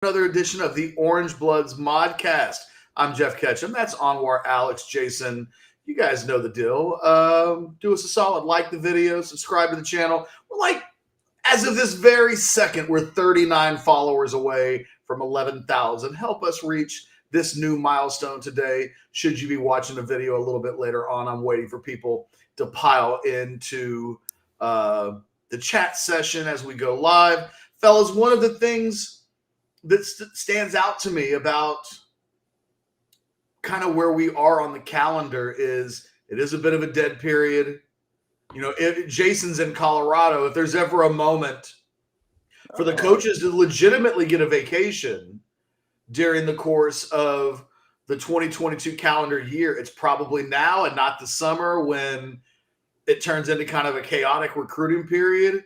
Another edition of the Orangebloods Modcast. I'm Geoff Ketchum. That's Anwar, Alex, Jason. You guys know the deal. Do us a solid, like the video, subscribe to the channel. We're like, as of this very second, we're 39 followers away from 11,000. Help us reach this new milestone today. Should you be watching the video a little bit later on, I'm waiting for people to pile into the chat session as we go live. Fellas, one of the things that stands out to me about kind of where we are on the calendar is it is a bit of a dead period. You know, if Jason's in Colorado, if there's ever a moment for the coaches to legitimately get a vacation during the course of the 2022 calendar year, it's probably now and not the summer when it turns into kind of a chaotic recruiting period.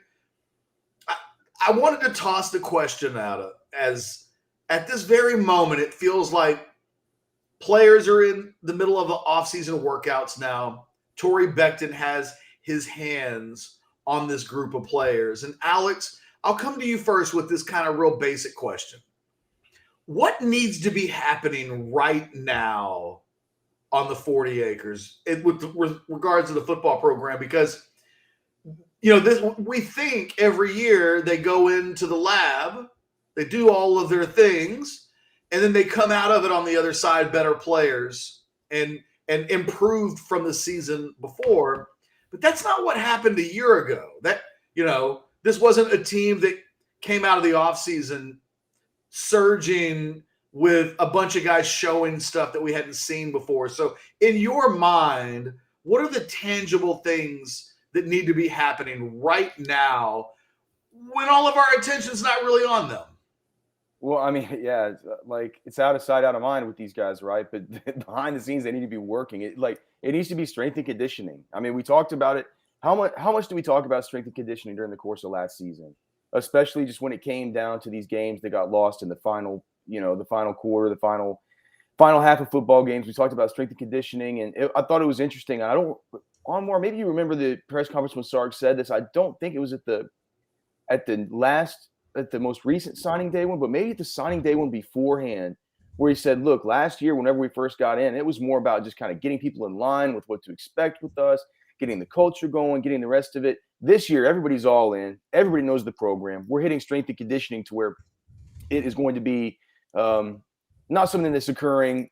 I wanted to toss the question out as at this very moment, it feels like players are in the middle of the offseason workouts now. Torrey Becton has his hands on this group of players. And Alex, I'll come to you first with this kind of real basic question. What needs to be happening right now on the 40 acres with regards to the football program? Because you know, we think every year they go into the lab, they do all of their things, and then they come out of it on the other side better players and improved from the season before. But that's not what happened a year ago. That, you know, this wasn't a team that came out of the offseason surging with a bunch of guys showing stuff that we hadn't seen before. So in your mind, what are the tangible things that need to be happening right now when all of our attention's not really on them? Well, I mean, yeah, it's out of sight, out of mind with these guys, right? But behind the scenes, they need to be working. It needs to be strength and conditioning. I mean, we talked about it. How much do we talk about strength and conditioning during the course of last season? Especially just when it came down to these games that got lost in the final, the final quarter, the final half of football games. We talked about strength and conditioning, and I thought it was interesting. Anwar, maybe you remember the press conference when Sark said this. I don't think it was at the most recent signing day one, but maybe at the signing day one beforehand, where he said, look, last year, whenever we first got in, it was more about just kind of getting people in line with what to expect with us, getting the culture going, getting the rest of it. This year, everybody's all in. Everybody knows the program. We're hitting strength and conditioning to where it is going to be not something that's occurring,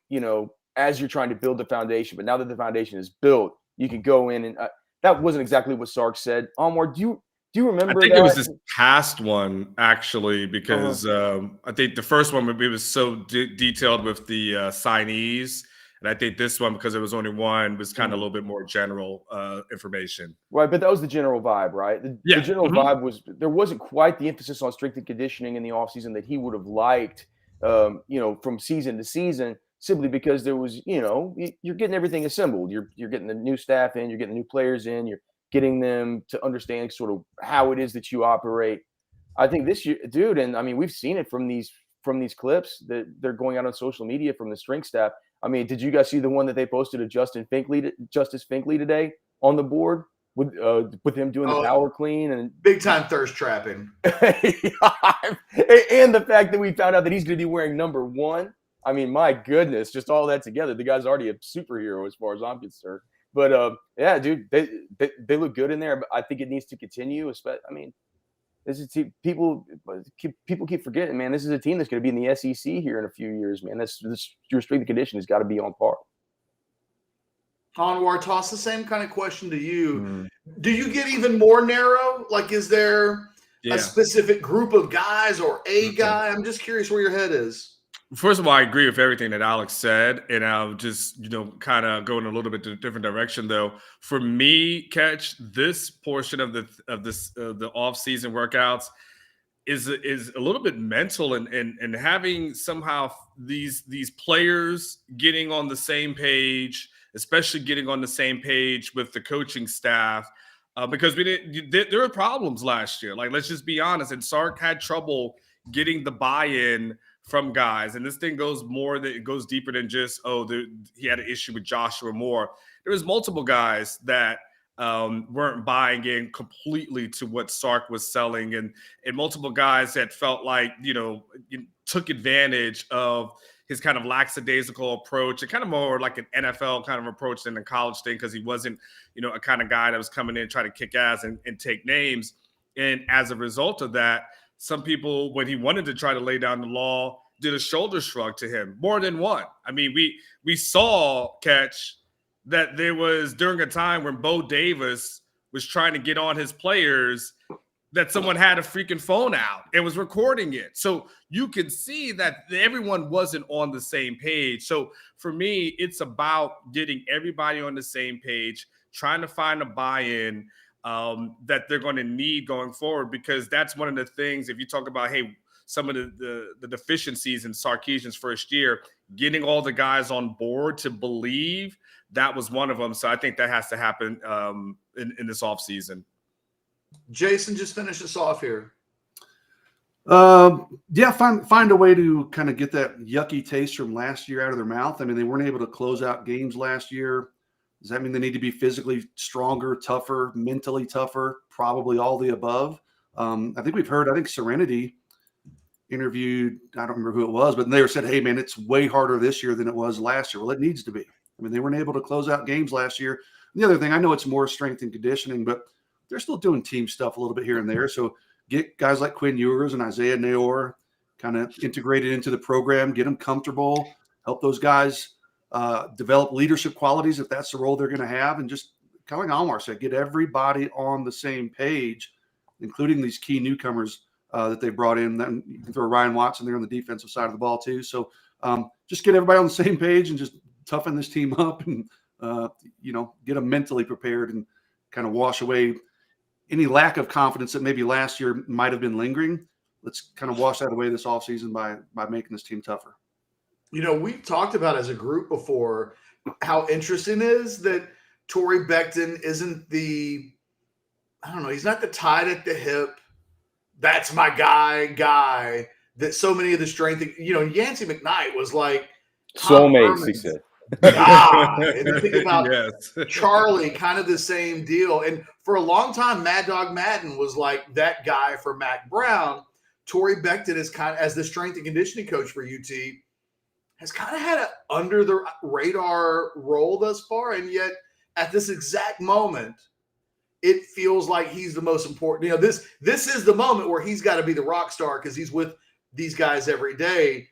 as you're trying to build the foundation, but now that the foundation is built, you can go in and that wasn't exactly what Sark said. Anwar, do you remember? I think it was this past one actually, because I think the first one it was so detailed with the signees, and I think this one, because it was only one, was kind of a little bit more general information. Right, but that was the general vibe, right? The general vibe was there wasn't quite the emphasis on strength and conditioning in the offseason that he would have liked, from season to season. Simply because there was, you're getting everything assembled. You're getting the new staff in, you're getting the new players in, you're getting them to understand sort of how it is that you operate. I think this year, dude, and I mean, we've seen it from these clips that they're going out on social media from the strength staff. I mean, did you guys see the one that they posted of Justice Finkley today on the board with him doing the power clean and big time thirst trapping, and the fact that we found out that he's going to be wearing number 1. I mean, my goodness, just all that together. The guy's already a superhero as far as I'm concerned. But yeah, dude, they look good in there. But I think it needs to continue. I mean, this is people keep forgetting, man. This is a team that's going to be in the SEC here in a few years, man. Your strength and conditioning has got to be on par. Anwar, toss the same kind of question to you. Do you get even more narrow? Like, is there a specific group of guys or a guy? I'm just curious where your head is. First of all, I agree with everything that Alex said, and I'll just, kind of go in a little bit to a different direction, though. For me, Catch, this portion of the off-season workouts is a little bit mental, and having somehow these players getting on the same page, especially getting on the same page with the coaching staff, because there were problems last year. Like, let's just be honest, and Sark had trouble getting the buy-in from guys, and this thing goes deeper than just he had an issue with Joshua Moore. There was multiple guys that weren't buying in completely to what Sark was selling, and multiple guys that felt like, took advantage of his kind of lackadaisical approach and kind of more like an NFL kind of approach than a college thing, because he wasn't, a kind of guy that was coming in trying to kick ass and take names. And as a result of that, some people, when he wanted to try to lay down the law, did a shoulder shrug to him, more than one. I mean, we saw, Catch, that there was during a time when Bo Davis was trying to get on his players, that someone had a freaking phone out and was recording it. So you can see that everyone wasn't on the same page. So for me, it's about getting everybody on the same page, trying to find a buy-in that they're going to need going forward, because that's one of the things, if you talk about, hey, some of the deficiencies in Sarkisian's first year, getting all the guys on board to believe, that was one of them. So I think that has to happen in this offseason. Jason, just finish us off here. Yeah, find a way to kind of get that yucky taste from last year out of their mouth. I mean, they weren't able to close out games last year. Does that mean they need to be physically stronger, tougher, mentally tougher? Probably all the above. I think Serenity interviewed, I don't remember who it was, but they said, hey, man, it's way harder this year than it was last year. Well, it needs to be. I mean, they weren't able to close out games last year. And the other thing, I know it's more strength and conditioning, but they're still doing team stuff a little bit here and there. So get guys like Quinn Ewers and Isaiah Neyor kind of integrated into the program, get them comfortable, help those guys develop leadership qualities if that's the role they're going to have. And just kind of like Anwar said, get everybody on the same page, including these key newcomers that they brought in. Then you can throw Ryan Watson there on the defensive side of the ball too. So just get everybody on the same page and just toughen this team up and, get them mentally prepared and kind of wash away any lack of confidence that maybe last year might have been lingering. Let's kind of wash that away this offseason by making this team tougher. We've talked about as a group before how interesting it is that Torrey Becton isn't he's not the tied at the hip, that's my guy that so many of the strength, Yancey McKnight was like soulmates, he said. And you think about yes. Charlie, kind of the same deal. And for a long time, Mad Dog Madden was like that guy for Mac Brown. Torrey Becton is kind of, as the strength and conditioning coach for UT, has kind of had an under the radar role thus far. And yet at this exact moment, it feels like he's the most important. This is the moment where he's got to be the rock star because he's with these guys every day.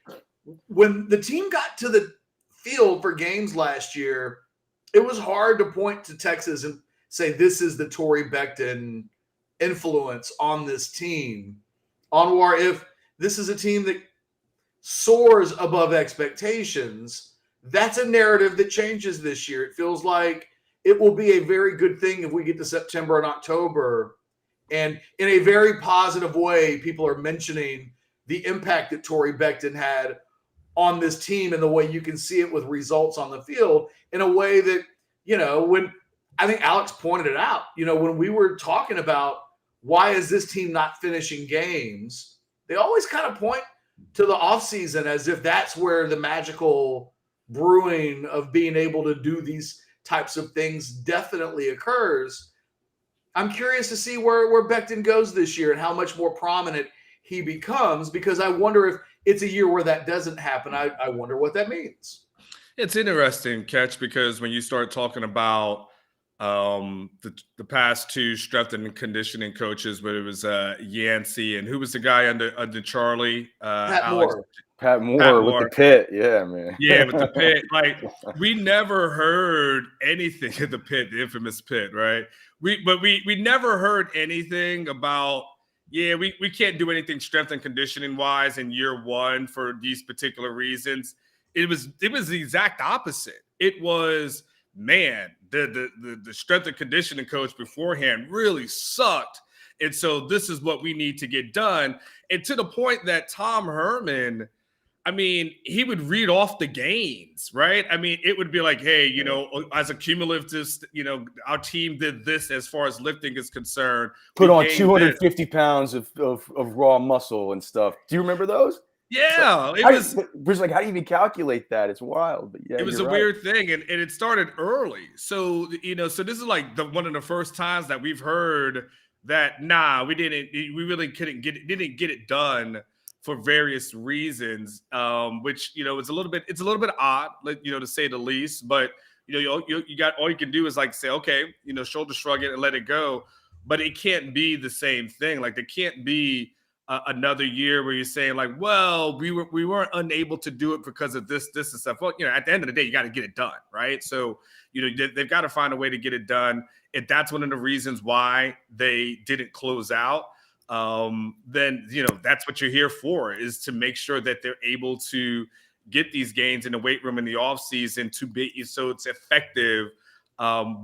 When the team got to the field for games last year, it was hard to point to Texas and say this is the Torrey Becton influence on this team. Anwar, if this is a team that soars above expectations, that's a narrative that changes this year. It feels like it will be a very good thing if we get to September and October, and in a very positive way, people are mentioning the impact that Torrey Becton had on this team and the way you can see it with results on the field in a way that, when I think Alex pointed it out, when we were talking about why is this team not finishing games, they always kind of point to the offseason as if that's where the magical brewing of being able to do these types of things definitely occurs. I'm curious to see where Becton goes this year and how much more prominent he becomes, because I wonder if it's a year where that doesn't happen. I wonder what that means. It's interesting, Catch, because when you start talking about the past two strength and conditioning coaches, whether it was Yancey and who was the guy under Charlie? Pat Moore with the pit. Yeah, man. Yeah, with the pit. Like, we never heard anything at the pit, the infamous pit, right? We never heard anything about, we can't do anything strength and conditioning wise in year one for these particular reasons. It was the exact opposite. It was, man, the strength and conditioning coach beforehand really sucked. And so this is what we need to get done. And to the point that Tom Herman, he would read off the gains, right? It would be like, hey, as a cumulative, our team did this as far as lifting is concerned. Put on 250 pounds of raw muscle and stuff. Do you remember those? Yeah, it was like, how do you even calculate that? It's wild. But yeah, it was a weird thing, and it started early. So so this is like one of the first times that we've heard that we really didn't get it done for various reasons, which it's a little bit odd, to say the least. But you got, all you can do is like say, okay, shoulder shrug it and let it go. But it can't be the same thing. Like, there can't be another year where you're saying like, well, we weren't unable to do it because of this and stuff. Well, at the end of the day, you got to get it done, right? So they've got to find a way to get it done. If that's one of the reasons why they didn't close out, then that's what you're here for, is to make sure that they're able to get these gains in the weight room in the off season to be so it's effective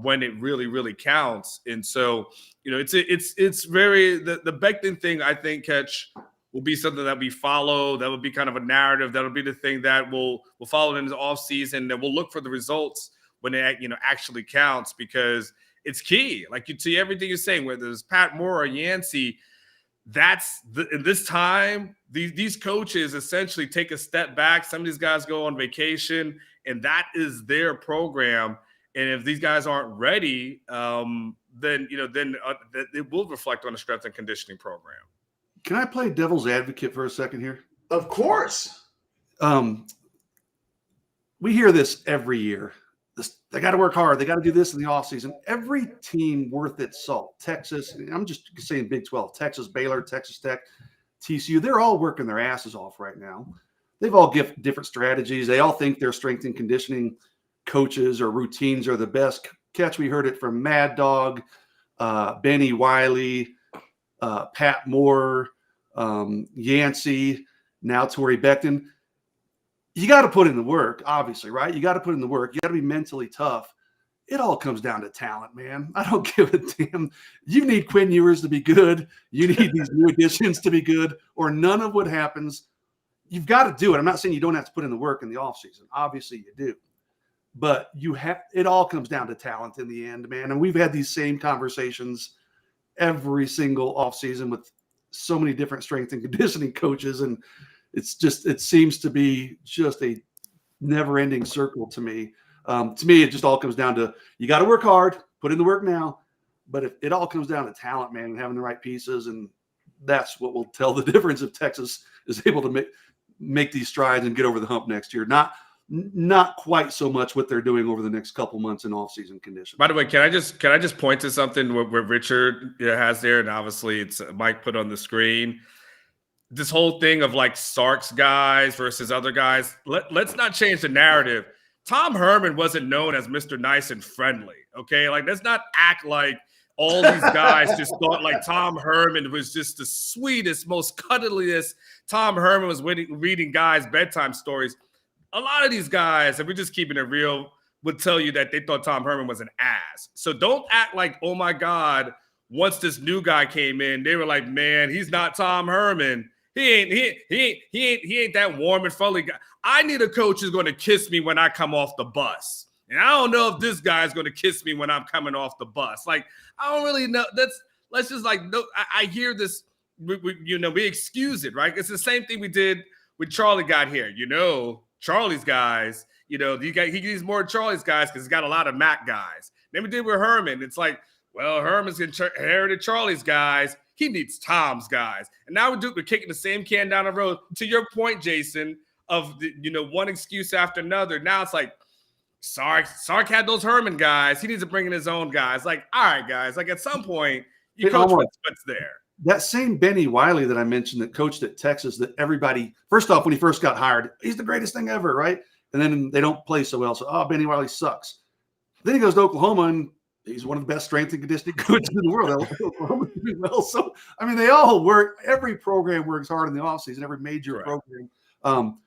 when it really, really counts. And so, it's very, the Becton thing, I think, Ketch, will be something that we follow. That will be kind of a narrative. That'll be the thing that we'll follow in the off season, that we'll look for the results when it, actually counts, because it's key. Like, you see everything you're saying, whether it's Pat Moore or Yancey, in this time, these coaches essentially take a step back. Some of these guys go on vacation, and that is their program. And if these guys aren't ready, then it will reflect on the strength and conditioning program. Can I play devil's advocate for a second here? Of course. We hear this every year. They got to work hard. They got to do this in the offseason. Every team worth its salt, Texas, I'm just saying Big 12, Texas, Baylor, Texas Tech, TCU, they're all working their asses off right now. They've all given different strategies. They all think their strength and conditioning coaches or routines are the best. Catch, we heard it from Mad Dog, Benny Wiley, Pat Moore, Yancey, now Torrey Becton. You got to put in the work, obviously, right? You got to put in the work. You got to be mentally tough. It all comes down to talent, man. I don't give a damn. You need Quinn Ewers to be good. You need these new additions to be good, or none of what happens. You've got to do it. I'm not saying you don't have to put in the work in the offseason. Obviously, you do. But it all comes down to talent in the end, man. And we've had these same conversations every single offseason with so many different strength and conditioning coaches. And it seems to be just a never-ending circle to me. To me, it just all comes down to, you got to work hard, put in the work now. But it all comes down to talent, man, and having the right pieces. And that's what will tell the difference if Texas is able to make these strides and get over the hump next year. Not quite so much what they're doing over the next couple months in off-season conditions. By the way, can I just point to something where Richard has there, and obviously it's Mike put on the screen. This whole thing of like Sark's guys versus other guys. Let's not change the narrative. Tom Herman wasn't known as Mr. Nice and Friendly. Okay, like, let's not act like all these guys just thought like Tom Herman was just the sweetest, most cuddliest. Tom Herman was reading guys' bedtime stories. A lot of these guys, if we're just keeping it real, would tell you that they thought Tom Herman was an ass. So don't act like, oh my God, once this new guy came in, they were like, man, he's not Tom Herman. He ain't that warm and fuzzy guy. I need a coach who's going to kiss me when I come off the bus. And I don't know if this guy's going to kiss me when I'm coming off the bus. Like, I don't really know. Let's just like, no, I hear this, we excuse it, right? It's the same thing we did when Charlie got here. Charlie's guys, he needs more Charlie's guys because he's got a lot of Mac guys. Then we did with Herman. It's like, well, Herman's inherited Charlie's guys. He needs Tom's guys. And now we're kicking the same can down the road. To your point, Jason, of one excuse after another. Now it's like, Sark had those Herman guys. He needs to bring in his own guys. Like, all right, guys. Like, at some point, you coach what's there. That same Benny Wiley that I mentioned that coached at Texas, that everybody, first off, when he first got hired, he's the greatest thing ever, right? And then they don't play so well. So, Benny Wiley sucks. Then he goes to Oklahoma, and he's one of the best strength and conditioning coaches in the world. Oklahoma doing well. So, I mean, they all work. Every program works hard in the offseason, every major program.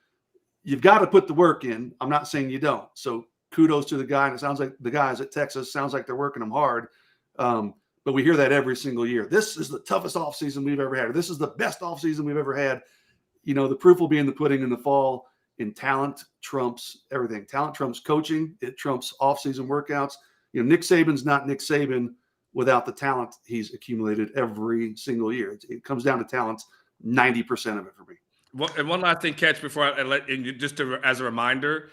You've got to put the work in. I'm not saying you don't. So kudos to the guy. And it sounds like the guys at Texas, sounds like they're working them hard. But we hear that every single year. This is the toughest offseason we've ever had. Or this is the best offseason we've ever had. The proof will be in the pudding in the fall. And talent trumps everything. Talent trumps coaching. It trumps offseason workouts. Nick Saban's not Nick Saban without the talent he's accumulated every single year. It comes down to talent 90% of it for me. Well, and one last thing, Catch, before I let you, as a reminder,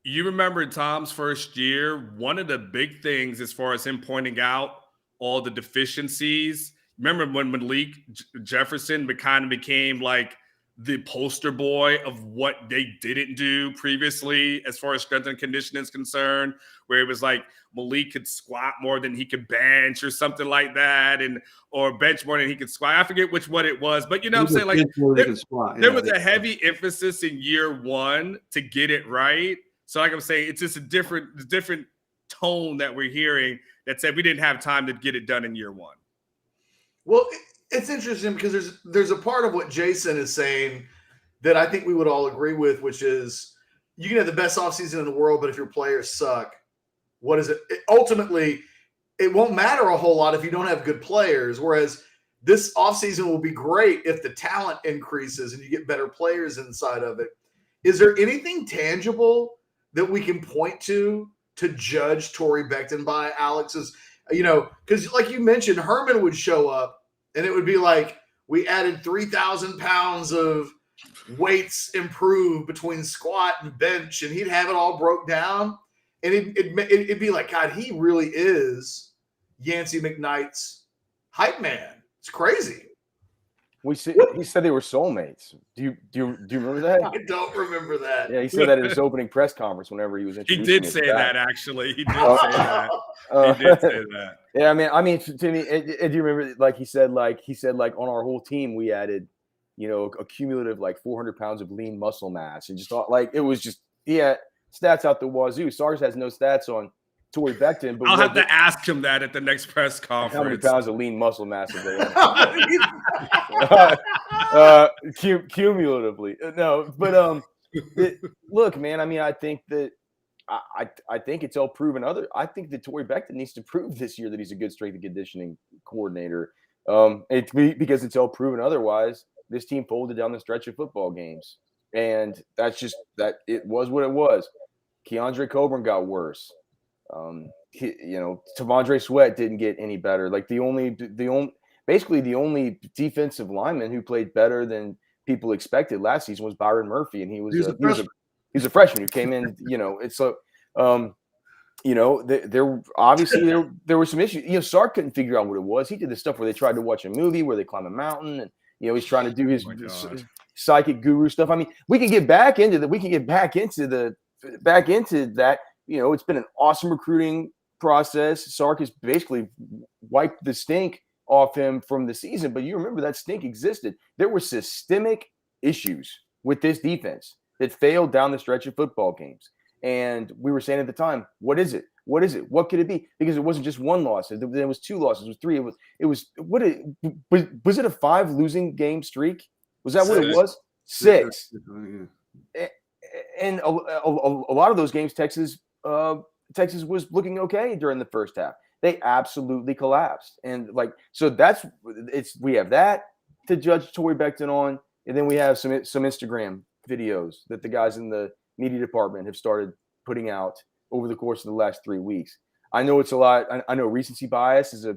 you remember Tom's first year, one of the big things as far as him pointing out all the deficiencies. Remember when Malik Jefferson kind of became like the poster boy of what they didn't do previously as far as strength and conditioning is concerned, where it was like Malik could squat more than he could bench or something like that, or bench more than he could squat. I forget which one it was, but you know what I'm saying? Like there was a heavy emphasis in year one to get it right. So like I'm saying, it's just a different tone that we're hearing that said we didn't have time to get it done in year one. Well, it's interesting because there's a part of what Jason is saying that I think we would all agree with, which is you can have the best offseason in the world, but if your players suck, what is it? Ultimately, it won't matter a whole lot if you don't have good players, whereas this offseason will be great if the talent increases and you get better players inside of it. Is there anything tangible that we can point to judge Torrey Becton by, Alex's? Because like you mentioned, Herman would show up and it would be like, we added 3,000 pounds of weights improved between squat and bench, and he'd have it all broke down. And it'd be like, God, he really is Yancey McKnight's hype man. It's crazy. He said they were soulmates. Do you remember that? I don't remember that. Yeah, he said that at his opening press conference whenever he was introduced. He did say that, actually. He did say that. He did say that. Yeah, I mean, to me, do you remember? Like he said, on our whole team we added, a cumulative like 400 pounds of lean muscle mass, and just thought like it was just stats out the wazoo. Sarge has no stats on Torrey Becton, but I'll have to ask him that at the next press conference. How many pounds of lean muscle mass have they had? Cumulatively. No, but look, man, I mean, I think that I think it's all proven I think that Torrey Becton needs to prove this year that he's a good strength and conditioning coordinator. Because it's all proven otherwise, this team folded down the stretch of football games. And that's just that it was what it was. Keandre Coburn got worse. T'Vondre Sweat didn't get any better. Like the only defensive lineman who played better than people expected last season was Byron Murphy, and he was a freshman who came in. There obviously there were some issues. Sark couldn't figure out what it was. He did the stuff where they tried to watch a movie where they climb a mountain, and he's trying to do his psychic guru stuff. I mean, we can get back into that. It's been an awesome recruiting process. Sark has basically wiped the stink off him from the season, but you remember that stink existed. There were systemic issues with this defense that failed down the stretch of football games. And we were saying at the time, what is it? What is it? What could it be? Because it wasn't just one loss. There was two losses. It was three. Was it a 5 losing game streak? Was that what it was? 6. And a lot of those games, Texas was looking okay during the first half. They absolutely collapsed. And we have that to judge Torrey Becton on. And then we have some Instagram videos that the guys in the media department have started putting out over the course of the last 3 weeks. I know it's a lot. I know recency bias is a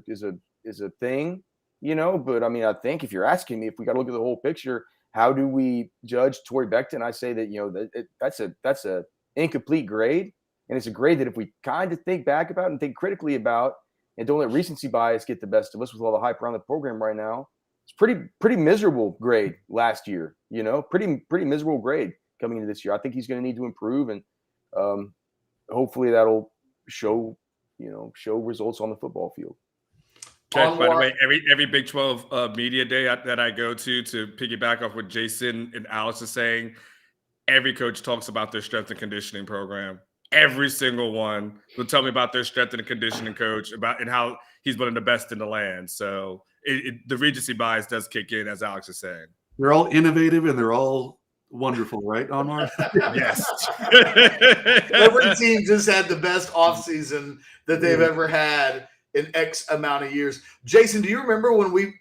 thing, but I mean, I think if you're asking me if we got to look at the whole picture, how do we judge Torrey Becton? I say that, that's a incomplete grade. And it's a grade that if we kind of think back about and think critically about and don't let recency bias get the best of us with all the hype around the program right now, it's pretty miserable grade last year, pretty miserable grade coming into this year. I think he's going to need to improve, and hopefully that'll show results on the football field. Okay, by the way, every Big 12 media day that I go to piggyback off what Jason and Alex are saying, every coach talks about their strength and conditioning program. Every single one will tell me about their strength and conditioning coach and how he's one of the best in the land. So the recency bias does kick in, as Alex is saying. They're all innovative and they're all wonderful, right, Anwar? Yes. Every team just had the best offseason that they've ever had in X amount of years. Jason, do you remember when we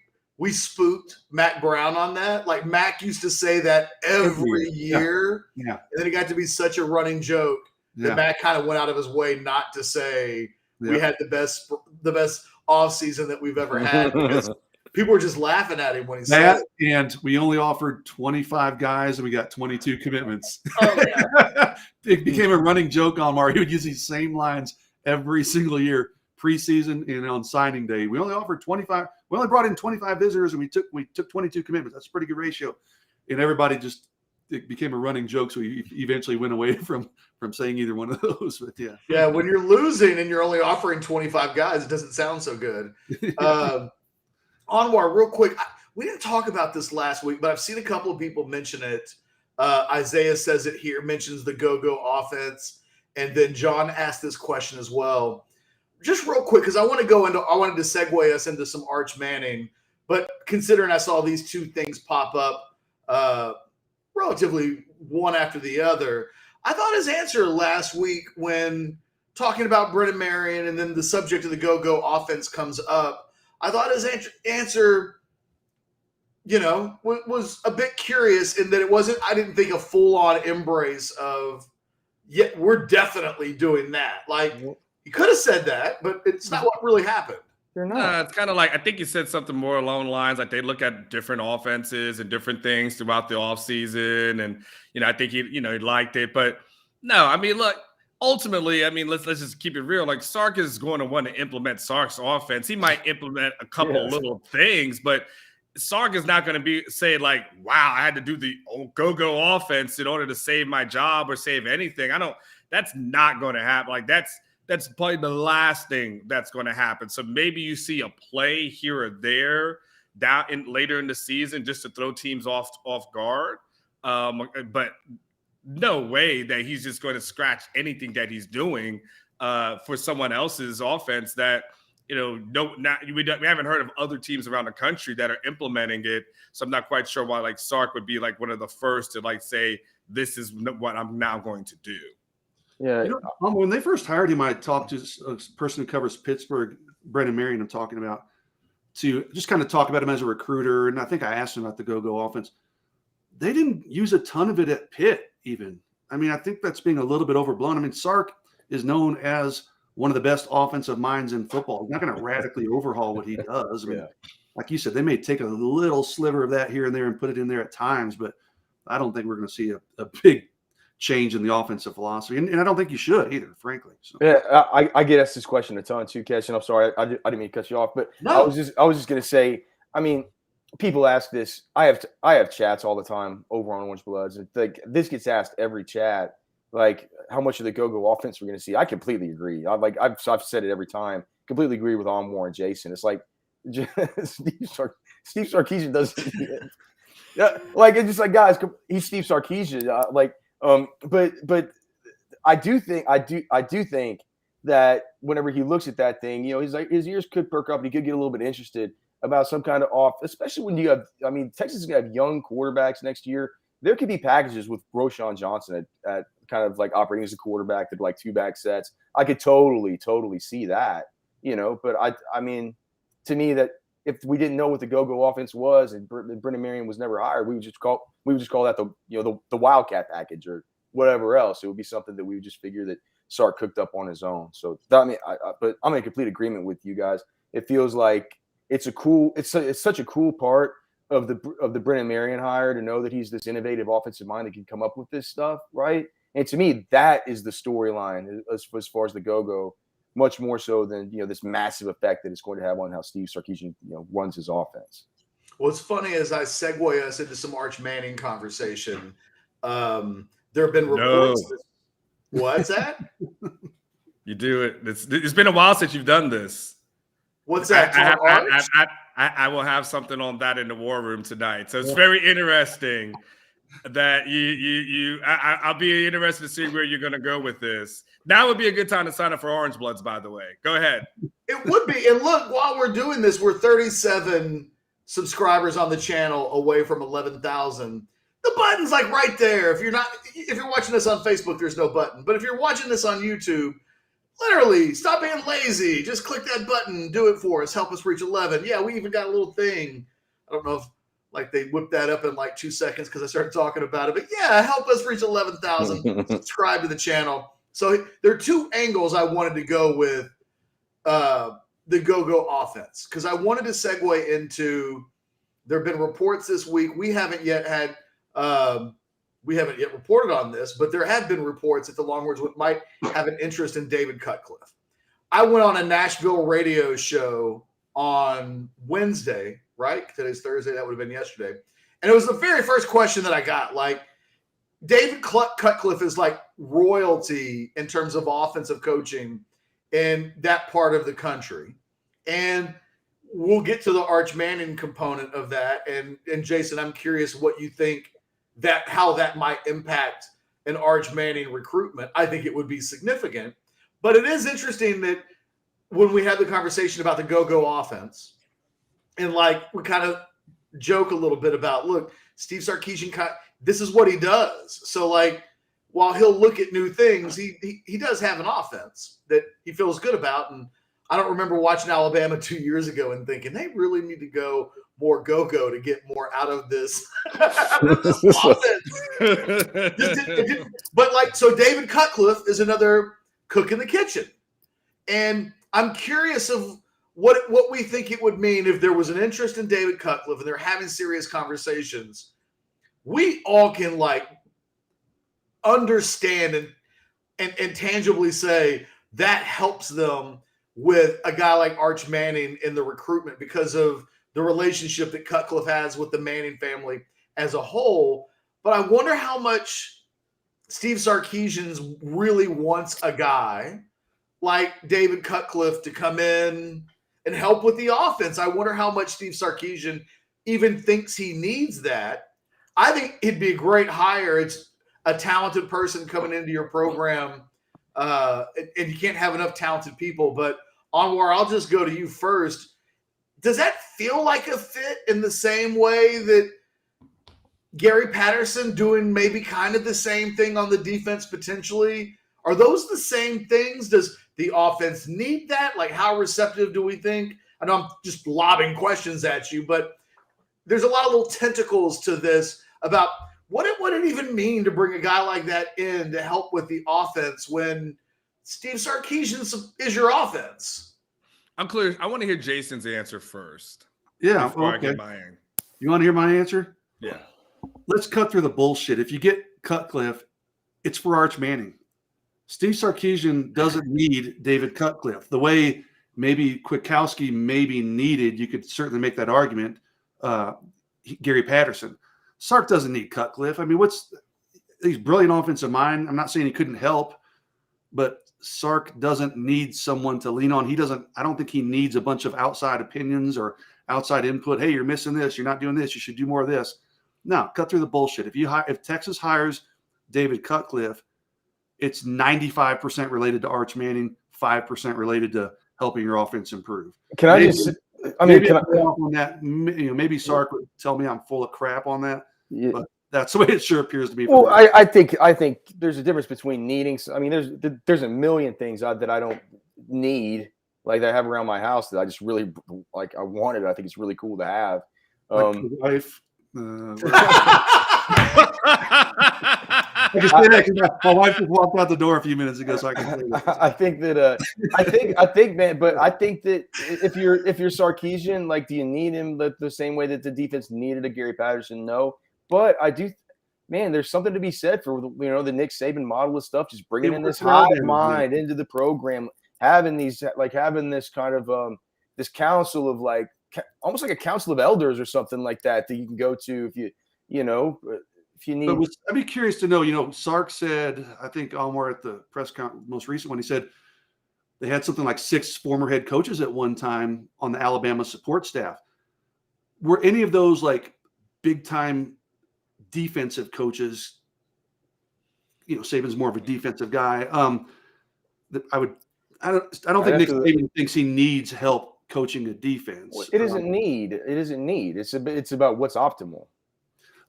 spooked Mac Brown on that? Like, Mac used to say that every year. Yeah. And then it got to be such a running joke that Mac kind of went out of his way not to say we had the best offseason that we've ever had people were just laughing at him when he said it. And we only offered 25 guys, and we got 22 commitments. Oh, yeah. It became a running joke on Mario. He would use these same lines every single year, preseason and on signing day. We only offered 25. We only brought in 25 visitors, and we took 22 commitments. That's a pretty good ratio. And everybody it became a running joke, so he eventually went away from saying either one of those. But yeah. Yeah, when you're losing and you're only offering 25 guys, it doesn't sound so good. Anwar, real quick, we didn't talk about this last week, but I've seen a couple of people mention it. Isaiah says it here, mentions the go-go offense, and then John asked this question as well. Just real quick, because I wanted to segue us into some Arch Manning, but considering I saw these two things pop up relatively one after the other, I thought his answer last week when talking about Brennan Marion and then the subject of the go-go offense comes up, I thought his answer, was a bit curious in that it wasn't, I didn't think, a full-on embrace of, yeah, we're definitely doing that. Like, he could have said that, but it's not what really happened. They're not. It's kind of like, I think you said something more along the lines, like they look at different offenses and different things throughout the offseason. And, I think he liked it. But no, I mean, look, ultimately, I mean, let's just keep it real. Like, Sark is going to want to implement Sark's offense. He might implement a couple little things, but Sark is not going to say like, wow, I had to do the go-go offense in order to save my job or save anything. That's not going to happen. Like, that's probably the last thing that's going to happen. So maybe you see a play here or there later in the season just to throw teams off guard. But no way that he's just going to scratch anything that he's doing for someone else's offense that, we haven't heard of other teams around the country that are implementing it. So I'm not quite sure why like Sark would be like one of the first to like say, this is what I'm now going to do. Yeah. When they first hired him, I talked to a person who covers Pittsburgh, Brennan Marion, I'm talking about, to just kind of talk about him as a recruiter. And I think I asked him about the go-go offense. They didn't use a ton of it at Pitt even. I mean, I think that's being a little bit overblown. I mean, Sark is known as one of the best offensive minds in football. He's not going to radically overhaul what he does. I mean, like you said, they may take a little sliver of that here and there and put it in there at times, but I don't think we're going to see a big change in the offensive philosophy. And I don't think you should either, frankly. So. Yeah, I get asked this question a ton too, Ketch, and I'm sorry, I didn't mean to cut you off, but no. I was just going to say, I mean, people ask this. I have chats all the time over on Orangebloods, and like this gets asked every chat, like how much of the go-go offense we're going to see. I completely agree. I've said it every time. Completely agree with Anwar and Jason. It's like Steve Sarkisian doesn't. Like it's just like, guys, he's Steve Sarkisian. But I do think that whenever he looks at that thing, his ears could perk up and he could get a little bit interested about some kind of off, especially when you have, I mean, Texas is going to have young quarterbacks next year. There could be packages with Roschon Johnson at kind of like operating as a quarterback to like 2-back sets. I could totally see that, but I mean, to me, that if we didn't know what the go-go offense was and Brennan Marion was never hired, we would just call that the Wildcat package or whatever else. It would be something that we would just figure that Sark cooked up on his own. So but I'm in complete agreement with you guys. It feels like it's such a cool part of the Brennan Marion hire to know that he's this innovative offensive mind that can come up with this stuff, right? And to me, that is the storyline as far as the go-go, much more so than this massive effect that it's going to have on how Steve Sarkisian runs his offense. What's funny is I segue us into some Arch Manning conversation. There have been reports. No. What's that? You do it. It's been a while since you've done this. What's that? I will have something on that in the war room tonight. So it's very interesting that I'll be interested to see where you're going to go with this. Now would be a good time to sign up for Orangebloods, by the way. Go ahead. It would be. And look, while we're doing this, we're 37 subscribers on the channel away from 11,000. The button's like right there. If you're watching this on Facebook, there's no button. But if you're watching this on YouTube, literally, stop being lazy. Just click that button. Do it for us. Help us reach 11. Yeah, we even got a little thing. I don't know if they whipped that up in like 2 seconds because I started talking about it. But yeah, help us reach 11,000. Subscribe to the channel. So there are two angles I wanted to go with the go-go offense, because I wanted to segue into, there have been reports this week. We haven't yet reported on this, but there have been reports that the Longhorns might have an interest in David Cutcliffe. I went on a Nashville radio show on Wednesday, right? Today's Thursday. That would have been yesterday. And it was the very first question that I got. Like, David Cutcliffe is like royalty in terms of offensive coaching in that part of the country. And we'll get to the Arch Manning component of that. And Jason, I'm curious what you think how that might impact an Arch Manning recruitment. I think it would be significant. But it is interesting that when we had the conversation about the go-go offense, and like we kind of joke a little bit about, look, Steve Sarkisian, this is what he does. So like, while he'll look at new things, he does have an offense that he feels good about. And I don't remember watching Alabama 2 years ago and thinking they really need to go more go-go to get more out of this, offense. But like, so David Cutcliffe is another cook in the kitchen. And I'm curious of what we think it would mean if there was an interest in David Cutcliffe and they're having serious conversations. We all can like understand and tangibly say that helps them with a guy like Arch Manning in the recruitment because of the relationship that Cutcliffe has with the Manning family as a whole. But I wonder how much Steve Sarkisian really wants a guy like David Cutcliffe to come in and help with the offense. I wonder how much Steve Sarkisian even thinks he needs that. I think it'd be a great hire. It's a talented person coming into your program, and you can't have enough talented people. But Anwar, I'll just go to you first. Does that feel like a fit in the same way that Gary Patterson doing maybe kind of the same thing on the defense potentially? Are those the same things? Does the offense need that? Like, how receptive do we think? I know I'm just lobbing questions at you, but there's a lot of little tentacles to this about what it even mean to bring a guy like that in to help with the offense when Steve Sarkisian is your offense. I'm clear. I want to hear Jason's answer first. Yeah. Before Okay. I get mine. You want to hear my answer? Yeah. Let's cut through the bullshit. If you get Cutcliffe, it's for Arch Manning. Steve Sarkisian doesn't need David Cutcliffe. The way maybe Kwiatkowski maybe needed, you could certainly make that argument, Gary Patterson. Sark doesn't need Cutcliffe. I mean, he's brilliant offensive mind. I'm not saying he couldn't help, but Sark doesn't need someone to lean on. I don't think he needs a bunch of outside opinions or outside input. Hey, you're missing this. You're not doing this. You should do more of this. No, cut through the bullshit. If Texas hires David Cutcliffe, it's 95% related to Arch Manning, 5% related to helping your offense improve. Can I just? I mean, on that, maybe Sark would tell me I'm full of crap on that, but that's the way it sure appears to be. Well, I think there's a difference between needing. I mean, there's a million things that I don't need, like that I have around my house that I just really like. I wanted. I think it's really cool to have. Like wife. I can say that because my wife just walked out the door a few minutes ago, so I can say that. I think that I think, man, but I think that if you're Sarkisian, like, do you need him the same way that the defense needed a Gary Patterson? No, but I do. Man, there's something to be said for the Nick Saban model of stuff, just bringing in this hive mind into the program, having this kind of this council of like almost like a council of elders or something like that you can go to if you need. But I'd be curious to know, Sark said, I think Anwar at the press conference, most recent one, he said they had something like 6 former head coaches at one time on the Alabama support staff. Were any of those like big time defensive coaches? Saban's more of a defensive guy. I don't think Nick Saban thinks he needs help coaching a defense. It isn't need. It's about what's optimal.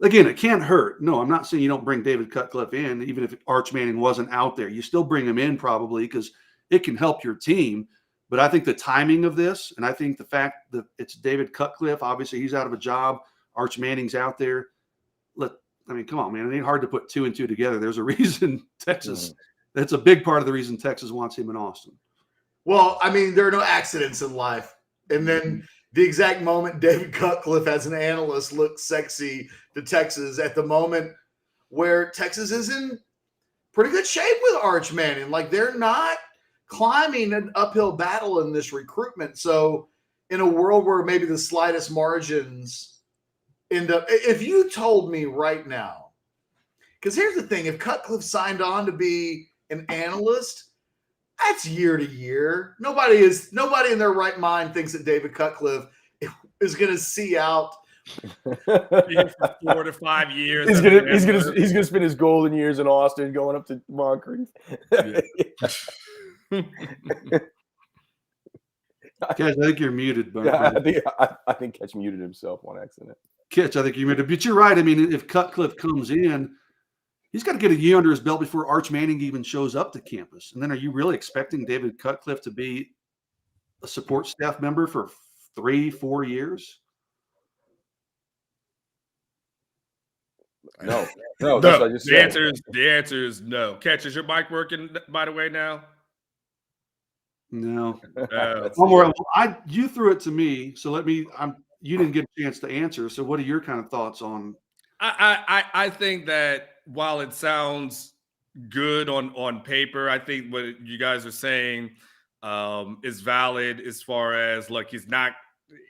Again, it can't hurt. No, I'm not saying you don't bring David Cutcliffe in, even if Arch Manning wasn't out there. You still bring him in probably because it can help your team. But I think the timing of this, and I think the fact that it's David Cutcliffe, obviously he's out of a job. Arch Manning's out there. Come on, man. It ain't hard to put 2 and 2 together. There's a reason Texas. That's a big part of the reason Texas wants him in Austin. Well, I mean, there are no accidents in life. And then the exact moment David Cutcliffe as an analyst looks sexy to Texas at the moment where Texas is in pretty good shape with Arch Manning. Like, they're not climbing an uphill battle in this recruitment. So in a world where maybe the slightest margins end up, if you told me right now, because here's the thing, if Cutcliffe signed on to be an analyst, that's year to year. Nobody in their right mind thinks that David Cutcliffe is going to see out for 4 to 5 years. He's gonna spend his golden years in Austin, going up to Moncrief. Catch, I think you're muted. I think Catch muted himself on accident. Catch, I think you're muted. But you're right. I mean, if Cutcliffe comes in, he's got to get a year under his belt before Arch Manning even shows up to campus. And then are you really expecting David Cutcliffe to be a support staff member for 3-4 years? No. That's what I just said. The answer is no. Catch, is your mic working, by the way, now? No. Well, you threw it to me, so you didn't get a chance to answer. So what are your kind of thoughts on? I think that while it sounds good on paper, I think what you guys are saying is valid as far as, like, he's not,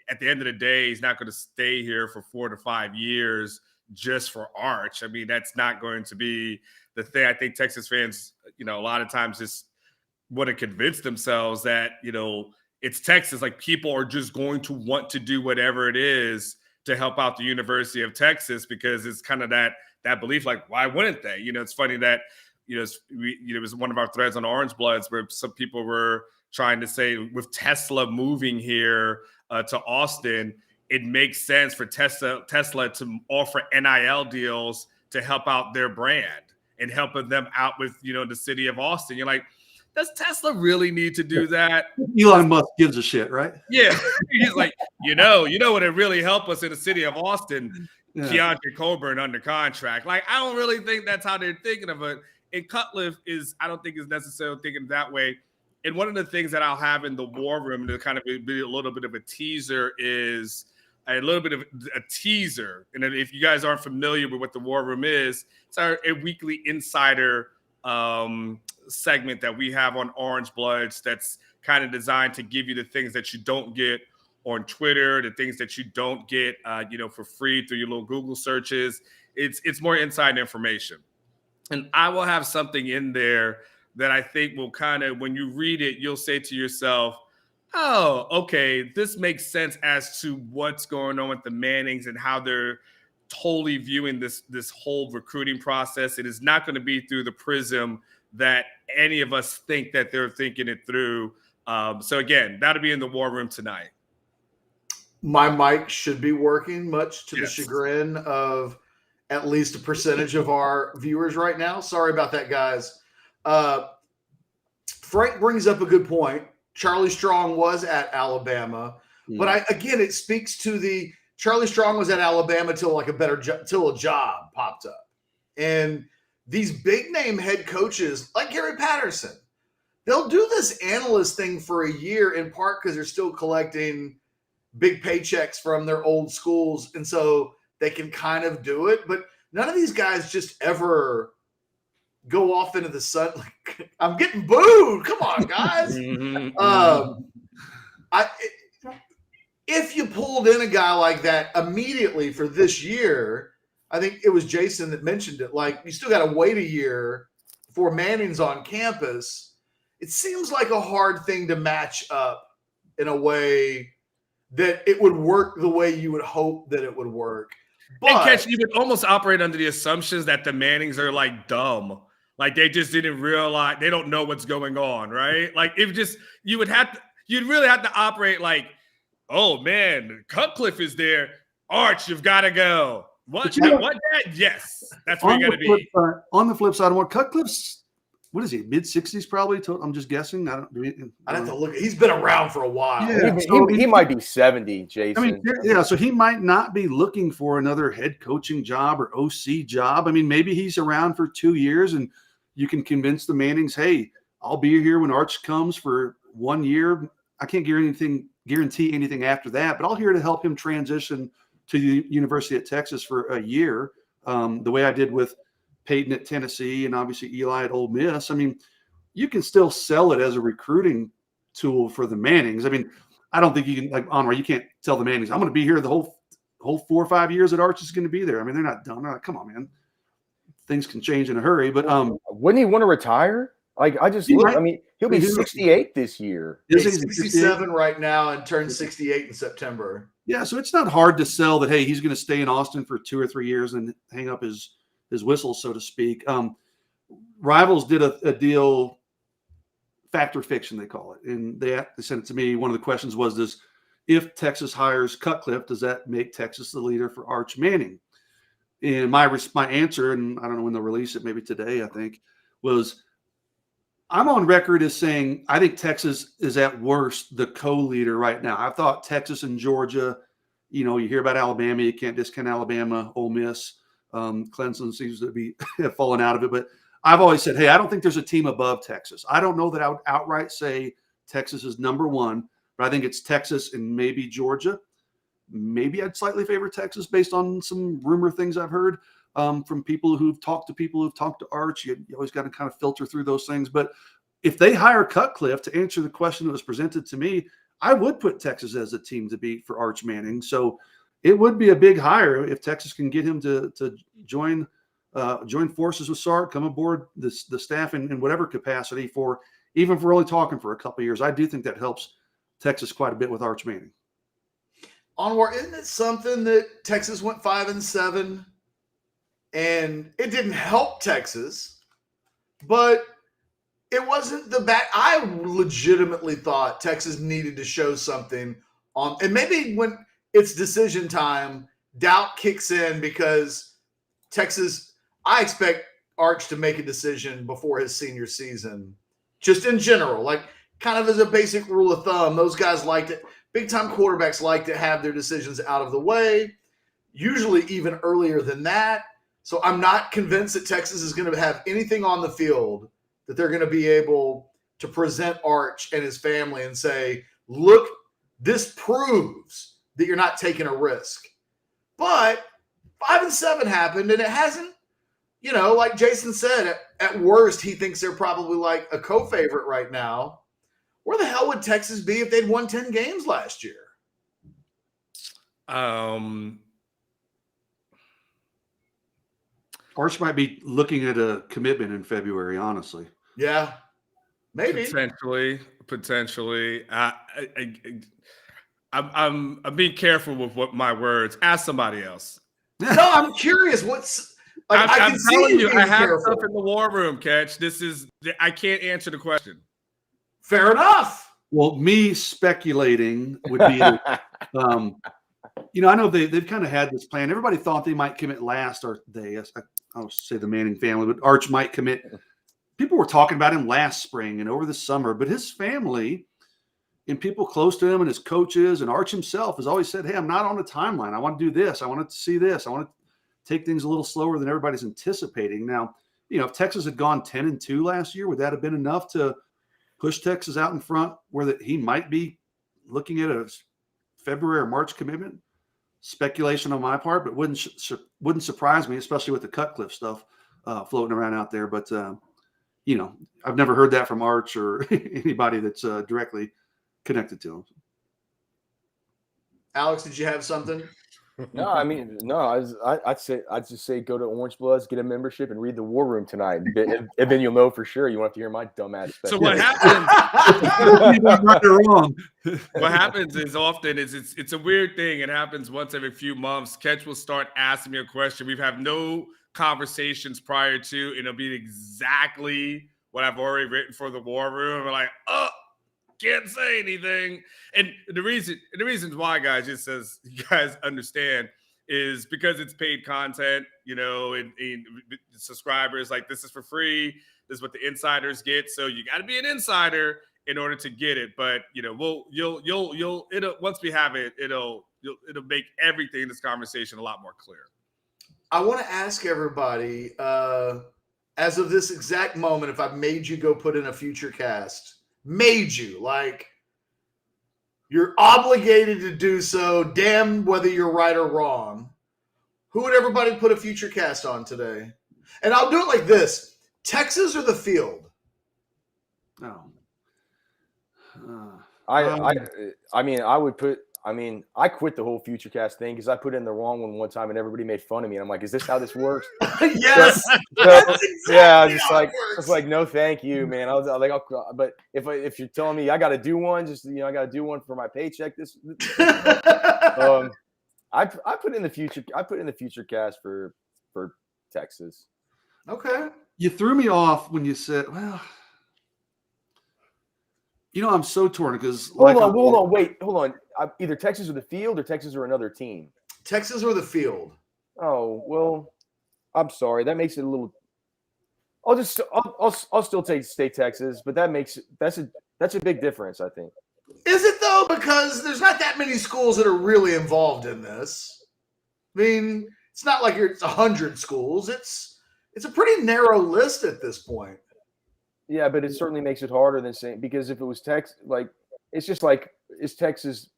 at the end of the day, he's not going to stay here for 4 to 5 years just for Arch. I mean, that's not going to be the thing. I think Texas fans, a lot of times just want to convince themselves that, it's Texas. Like, people are just going to want to do whatever it is to help out the University of Texas, because it's kind of that belief, like, why wouldn't they? It's funny that, it was one of our threads on Orangebloods where some people were trying to say, with Tesla moving here to Austin, it makes sense for Tesla to offer NIL deals to help out their brand and helping them out with, the city of Austin. You're like, does Tesla really need to do that? Elon Musk gives a shit, right? Yeah. He's like, what would really help us in the city of Austin? Yeah. Keandre Coburn under contract. Like, I don't really think that's how they're thinking of it. And Cutcliffe I don't think is necessarily thinking that way. And one of the things that I'll have in the war room to kind of be a little bit of a teaser is a little bit of a teaser. And if you guys aren't familiar with what the war room is, it's a weekly insider segment that we have on Orangebloods that's kind of designed to give you the things that you don't get on Twitter, the things that you don't get, for free through your little Google searches. It's more inside information. And I will have something in there that I think will kind of, when you read it, you'll say to yourself, oh, okay, this makes sense as to what's going on with the Mannings and how they're totally viewing this whole recruiting process. It is not going to be through the prism that any of us think that they're thinking it through. So again, that'll be in the war room tonight. My mic should be working, much to the chagrin of at least a percentage of our viewers right now. Sorry about that, guys. Frank brings up a good point. Charlie Strong was at Alabama, but it speaks to the Charlie Strong was at Alabama till till a job popped up. And these big name head coaches like Gary Patterson, they'll do this analyst thing for a year, in part because they're still collecting big paychecks from their old schools. And so they can kind of do it, but none of these guys just ever go off into the sun. Like, I'm getting booed. Come on, guys. If you pulled in a guy like that immediately for this year, I think it was Jason that mentioned it. Like, you still got to wait a year before Manning's on campus. It seems like a hard thing to match up in a way that it would work the way you would hope that it would work. But and Catch, you would almost operate under the assumptions that the Mannings are like dumb. Like, they just didn't realize, they don't know what's going on, right? Like, you'd really have to operate like, oh man, Cutcliffe is there. Arch, you've got to go. What? Yes, that's where you got to be. On the flip side, Cutcliffe's, what is he, mid-60s probably? I'm just guessing. I'd have to look. He's been around for a while. Yeah, he might be 70, Jason. I mean, so he might not be looking for another head coaching job or OC job. I mean, maybe he's around for 2 years and you can convince the Mannings, hey, I'll be here when Arch comes for 1 year. I can't guarantee anything after that, but I'll here to help him transition to the University of Texas for a year, the way I did with Peyton at Tennessee and obviously Eli at Ole Miss. I mean, you can still sell it as a recruiting tool for the Mannings. I mean, I don't think you can, like Anwar, you can't tell the Mannings, I'm going to be here the whole 4 or 5 years that Arch is going to be there. I mean, they're not done. They're like, come on, man. Things can change in a hurry. But wouldn't he want to retire? Like, I just look. I mean, he'll be 68 this year. He's 67 right now and turned 68 in September. Yeah, so it's not hard to sell that, hey, he's going to stay in Austin for 2 or 3 years and hang up his whistle, so to speak. Rivals did a deal, fact or fiction, they call it. And they sent it to me. One of the questions was, if Texas hires Cutcliffe, does that make Texas the leader for Arch Manning? And my answer, and I don't know when they'll release it, maybe today, I think, was I'm on record as saying I think Texas is at worst the co-leader right now. I thought Texas and Georgia, you hear about Alabama, you can't discount Alabama, Ole Miss. Clemson seems to be have fallen out of it. But I've always said, hey, I don't think there's a team above Texas. I don't know that I would outright say Texas is number one, but I think it's Texas and maybe Georgia. Maybe I'd slightly favor Texas based on some rumor things I've heard from people who've talked to Arch. You always got to kind of filter through those things. But if they hire Cutcliffe, to answer the question that was presented to me, I would put Texas as a team to beat for Arch Manning. So it would be a big hire if Texas can get him to join forces with Sark, come aboard the staff in whatever capacity even if we're only talking for a couple of years. I do think that helps Texas quite a bit with Arch Manning. Anwar, isn't it something that Texas went 5-7 and it didn't help Texas, but it wasn't the back. I legitimately thought Texas needed to show something and maybe when it's decision time, doubt kicks in because Texas, I expect Arch to make a decision before his senior season, just in general, like kind of as a basic rule of thumb. Those guys liked it. Big-time quarterbacks like to have their decisions out of the way, usually even earlier than that. So I'm not convinced that Texas is going to have anything on the field that they're going to be able to present Arch and his family and say, look, this proves that you're not taking a risk. But 5-7 happened, and it hasn't, like Jason said, at worst, he thinks they're probably like a co-favorite right now. Where the hell would Texas be if they'd won 10 games last year? Arch might be looking at a commitment in February, honestly. Yeah, maybe. Potentially. I'm being careful with what my words. Ask somebody else. No, I'm curious. I'm telling you, I have stuff in the war room, Catch. I can't answer the question. Fair enough. Well, me speculating would be, I know they've kind of had this plan. Everybody thought they might commit last, or I'll say the Manning family, but Arch might commit. People were talking about him last spring and over the summer, but his family and people close to him and his coaches and Arch himself has always said, hey, I'm not on a timeline. I want to do this. I want to see this. I want to take things a little slower than everybody's anticipating. Now, if Texas had gone 10-2 last year, would that have been enough to push Texas out in front where he might be looking at a February or March commitment? Speculation on my part, but wouldn't surprise me, especially with the Cutcliffe stuff floating around out there. But, I've never heard that from Arch or anybody that's directly connected to him. Alex, did you have something? No, I mean, no. I'd just say go to Orangebloods, get a membership, and read the War Room tonight, and then you'll know for sure. You won't have to hear my dumbass. So what happens? What happens is often it's a weird thing. It happens once every few months. Catch will start asking me a question. We've had no conversations prior to, and it'll be exactly what I've already written for the War Room. We're like, can't say anything. And the reasons why, guys, just as you guys understand, is because it's paid content, and subscribers, like, this is for free. This is what the insiders get. So you got to be an insider in order to get it. But once we have it, it'll make everything in this conversation a lot more clear. I want to ask everybody, as of this exact moment, if I made you go put in a future cast made you. Like, you're obligated to do so, damn whether you're right or wrong. Who would everybody put a future cast on today? And I'll do it like this. Texas or the field? No. I quit the whole future cast thing because I put in the wrong one time and everybody made fun of me. And I'm like, is this how this works? Yes. That's exactly it's like, no, thank you, man. I was like, but if you're telling me I got to do one, I got to do one for my paycheck. I put in the future. I put in the future cast for Texas. Okay. You threw me off when you said, well, I'm so torn because hold on. Either Texas or the field or Texas or another team. Texas or the field. Oh, well, I'm sorry. That makes it a little. I'll still stay Texas, but that's a big difference, I think. Is it though? Because there's not that many schools that are really involved in this. I mean, it's not like it's 100 schools. It's a pretty narrow list at this point. Yeah, but it certainly makes it harder than saying, because if it was Texas, like, it's just like, is Texas?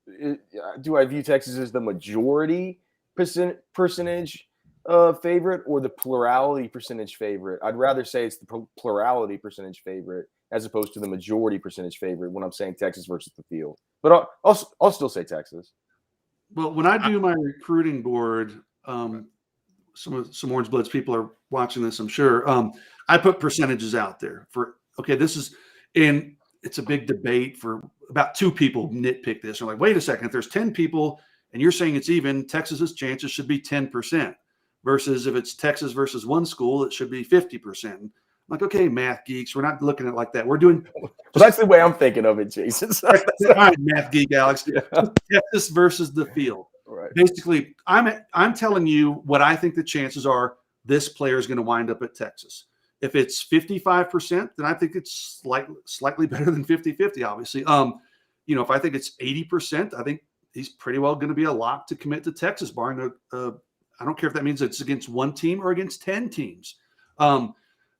Do I view Texas as the majority percentage favorite or the plurality percentage favorite? I'd rather say it's the plurality percentage favorite as opposed to the majority percentage favorite when I'm saying Texas versus the field. But I'll still say Texas. Well, when I do my recruiting board, some Orangebloods people are watching this, I'm sure. I put percentages out there for, and it's a big debate for about 2 people nitpick this. They're like, wait a second, if there's 10 people and you're saying it's even, Texas's chances should be 10% versus if it's Texas versus one school, it should be 50%. I'm like, okay, math geeks, we're not looking at it like that. We're doing. Well, that's the way I'm thinking of it, Jason. All right, math geek, Alex. Texas versus the field. Right. Basically, I'm telling you what I think the chances are this player is going to wind up at Texas. If it's 55%, then I think it's slightly better than 50-50, obviously. If I think it's 80%, I think he's pretty well going to be a lock to commit to Texas, barring I don't care if that means it's against one team or against 10 teams.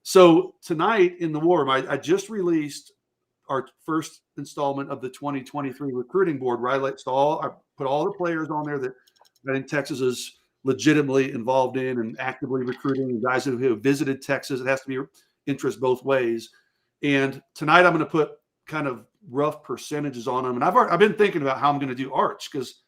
So tonight in the war room, I just released our first installment of the 2023 recruiting board, where I put all the players on there that I think Texas is legitimately involved in and actively recruiting, and guys who have visited Texas. It has to be interest both ways. And tonight I'm going to put kind of rough percentages on them. And I've been thinking about how I'm going to do Arch, because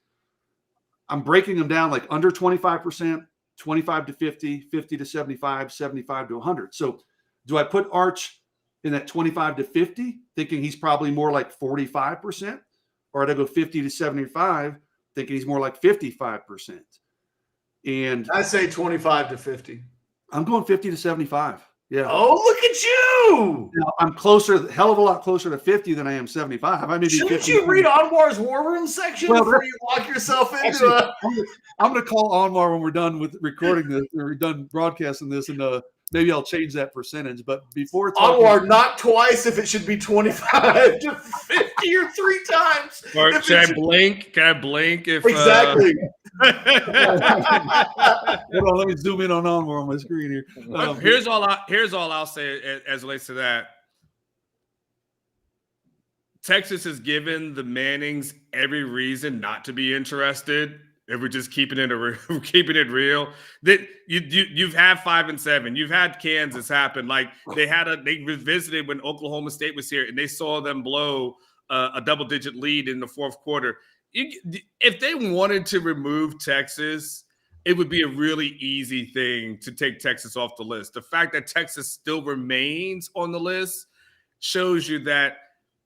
I'm breaking them down like under 25%, 25 to 50, 50 to 75, 75 to 100. So do I put Arch in that 25 to 50, thinking he's probably more like 45%? Or do I go 50 to 75, thinking he's more like 55%? And I say 25 to 50. I'm going 50 to 75. Yeah. Oh, look at you. Now, I'm closer, hell of a lot closer to 50 than I am 75. I may be Shouldn't 50. you read Anwar's War Room section before you lock yourself into I'm going to call Anwar when we're done with recording this, or we're done broadcasting this, and maybe I'll change that percentage. But before Anwar, not twice if it should be 25 to 50 or 3 times. Or can I blink? Can I blink if exactly? Hold on, let me zoom in on Anwar on my screen here. Here's all I'll say as relates to that. Texas has given the Mannings every reason not to be interested. If we're just keeping it real, that you've had 5 and 7, you've had Kansas happen. Like they visited when Oklahoma State was here, and they saw them blow a double-digit lead in the fourth quarter. If they wanted to remove Texas, it would be a really easy thing to take Texas off the list. The fact that Texas still remains on the list shows you that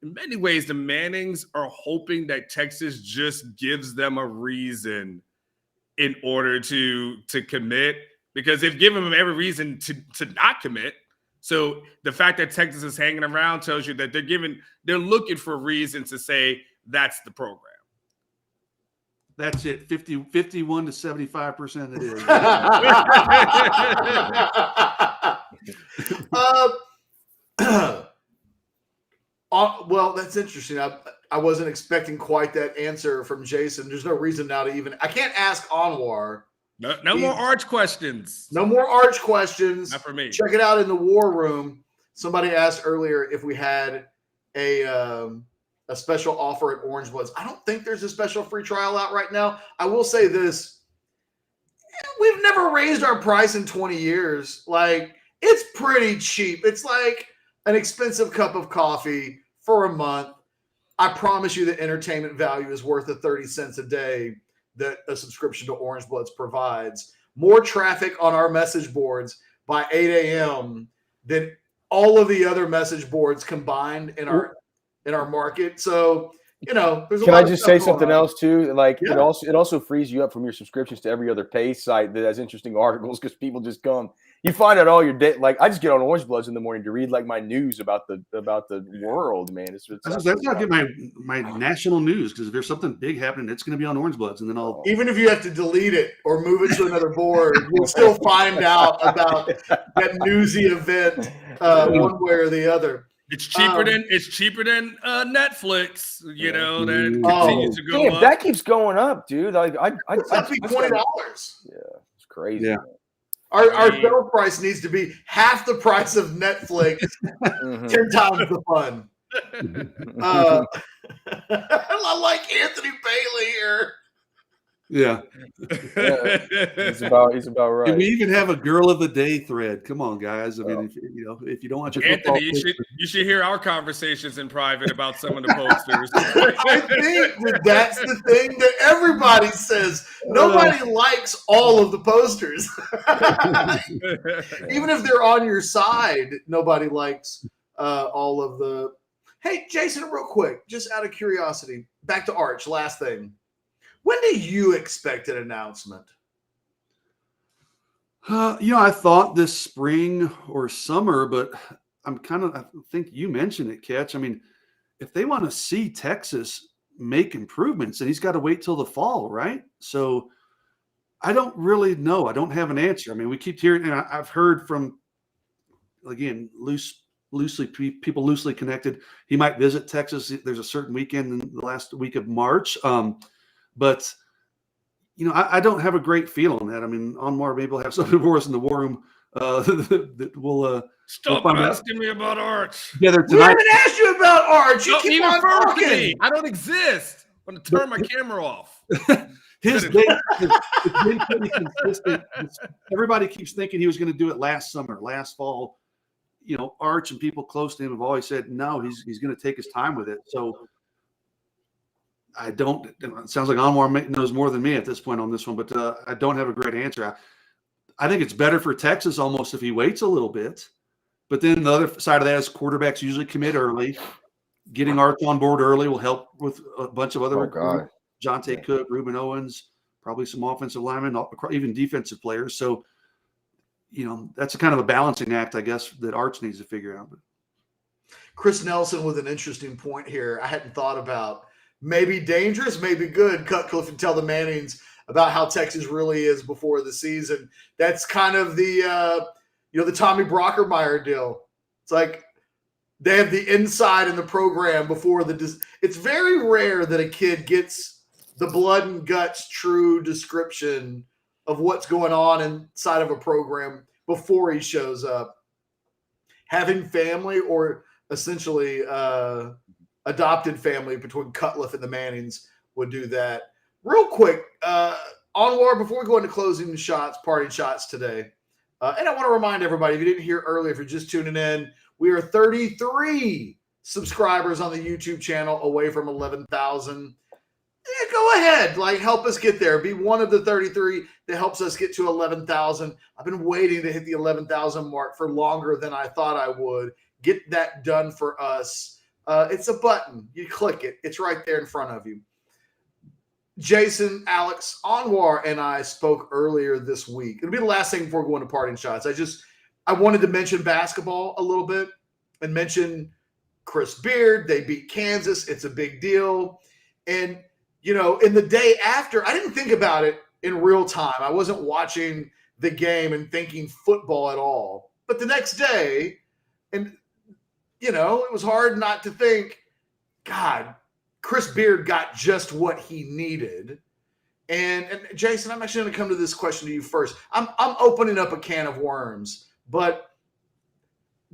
in many ways the Mannings are hoping that Texas just gives them a reason in order to commit, because they've given them every reason to not commit. So the fact that Texas is hanging around tells you that they're looking for reasons to say that's the program. That's it. 51 to 75% it is. Well, that's interesting. I wasn't expecting quite that answer from Jason. There's no reason now to even. I can't ask Anwar. No more Arch questions. No more Arch questions. Not for me. Check it out in the War Room. Somebody asked earlier if we had a special offer at Orangebloods. I don't think there's a special free trial out right now. I will say this. We've never raised our price in 20 years. Like, it's pretty cheap. It's like an expensive cup of coffee for a month. I promise you the entertainment value is worth the 30 cents a day that a subscription to Orangebloods provides. More traffic on our message boards by 8 a.m. than all of the other message boards combined in our market. So, there's a Can lot I of just stuff say going something on. else too? Like Yeah. it also frees you up from your subscriptions to every other pay site that has interesting articles because people just come. You find out all your day. Like I just get on Orangebloods in the morning to read like my news about the world, man. That's how I get my national news, because if there's something big happening, it's going to be on Orangebloods, and then I'll. Even if you have to delete it or move it to another board, you'll still find out about that newsy event one way or the other. It's cheaper than Netflix. That Oh, continues to go Damn, up. that keeps going up, dude. Like It's up to be $20. Yeah, it's crazy. Yeah. Our sale price needs to be half the price of Netflix, 10 times the fun. I like Anthony Bailey here. Yeah. He's about right. And we even have a girl of the day thread. Come on, guys. I mean, if you don't want your Anthony, football you should hear our conversations in private about some of the posters. I think that's the thing that everybody says. Nobody likes all of the posters. Even if they're on your side, nobody likes all of the. Hey, Jason, real quick, just out of curiosity, back to Arch, last thing. When do you expect an announcement? I thought this spring or summer, but I think you mentioned it, Ketch. I mean, if they want to see Texas make improvements, then he's got to wait till the fall, right? So I don't really know. I don't have an answer. I mean, we keep hearing, and I've heard from, again, people loosely connected. He might visit Texas. There's a certain weekend in the last week of March. But, I don't have a great feel on that. I mean, Anwar maybe will have something for us in the war room that will Stop asking me about Arch. Together We tonight. haven't asked you about Arch. You keep on talking. I don't exist. I'm going to turn my camera off. His date has been pretty consistent. Everybody keeps thinking he was going to do it last summer, last fall. Arch and people close to him have always said, no, he's going to take his time with it. So it sounds like Anwar knows more than me at this point on this one, but I don't have a great answer. I think it's better for Texas almost if he waits a little bit. But then the other side of that is quarterbacks usually commit early. Getting Arch on board early will help with a bunch of other recruits. Jonte Cook, Ruben Owens, probably some offensive linemen, even defensive players. So, that's a kind of a balancing act, I guess, that Arch needs to figure out. Chris Nelson with an interesting point here I hadn't thought about. Maybe dangerous, maybe good. Cutcliffe and tell the Mannings about how Texas really is before the season. That's kind of the the Tommy Brockermeyer deal. It's like they have the inside in the program before it's very rare that a kid gets the blood and guts true description of what's going on inside of a program before he shows up. Having family or essentially adopted family between Cutcliffe and the Mannings would do that. Real quick, Anwar, before we go into closing shots, parting shots today, and I want to remind everybody, if you didn't hear earlier, if you're just tuning in, we are 33 subscribers on the YouTube channel away from 11,000. Yeah, go ahead. Help us get there. Be one of the 33 that helps us get to 11,000. I've been waiting to hit the 11,000 mark for longer than I thought I would. Get that done for us. It's a button. You click it. It's right there in front of you. Jason, Alex, Anwar, and I spoke earlier this week. It'll be the last thing before going to parting shots. I wanted to mention basketball a little bit and mention Chris Beard. They beat Kansas. It's a big deal. And, in the day after, I didn't think about it in real time. I wasn't watching the game and thinking football at all. But the next day, and, it was hard not to think, God, Chris Beard got just what he needed. And Jason, I'm actually going to come to this question to you first. I'm opening up a can of worms, but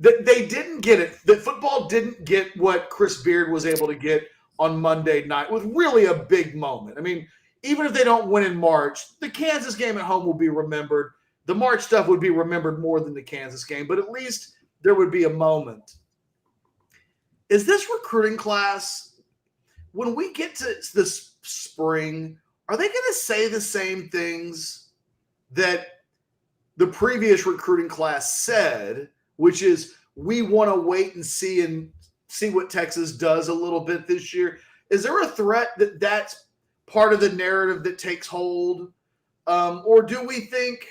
that they didn't get it. That football didn't get what Chris Beard was able to get on Monday night with really a big moment. I mean, even if they don't win in March, the Kansas game at home will be remembered. The March stuff would be remembered more than the Kansas game, but at least there would be a moment. Is this recruiting class, when we get to this spring, are they going to say the same things that the previous recruiting class said, which is we want to wait and see what Texas does a little bit this year? Is there a threat that that's part of the narrative that takes hold? Or do we think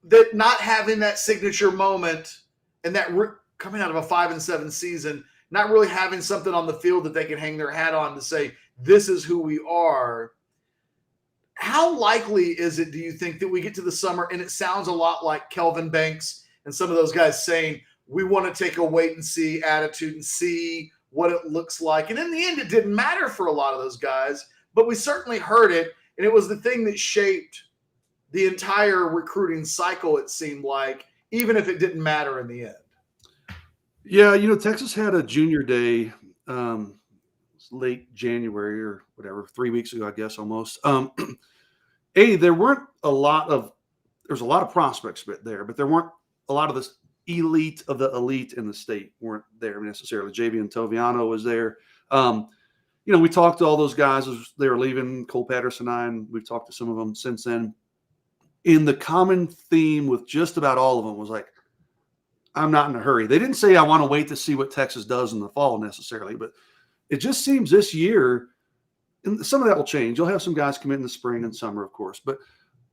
that not having that signature moment and that coming out of a 5-7 season, not really having something on the field that they can hang their hat on to say, this is who we are? How likely is it, do you think, that we get to the summer and it sounds a lot like Kelvin Banks and some of those guys saying, we want to take a wait and see attitude and see what it looks like? And in the end, it didn't matter for a lot of those guys, but we certainly heard it. And it was the thing that shaped the entire recruiting cycle, it seemed like, even if it didn't matter in the end. Yeah, Texas had a junior day late January or whatever, 3 weeks ago, I guess, almost. There weren't there's a lot of prospects there, but there weren't a lot of the elite of the elite in the state weren't there necessarily. Javian Toviano was there. We talked to all those guys as they were leaving, Cole Patterson and I, and we've talked to some of them since then. And the common theme with just about all of them was like, I'm not in a hurry. They didn't say I want to wait to see what Texas does in the fall necessarily, but it just seems this year, and some of that will change. You'll have some guys come in the spring and summer, of course, but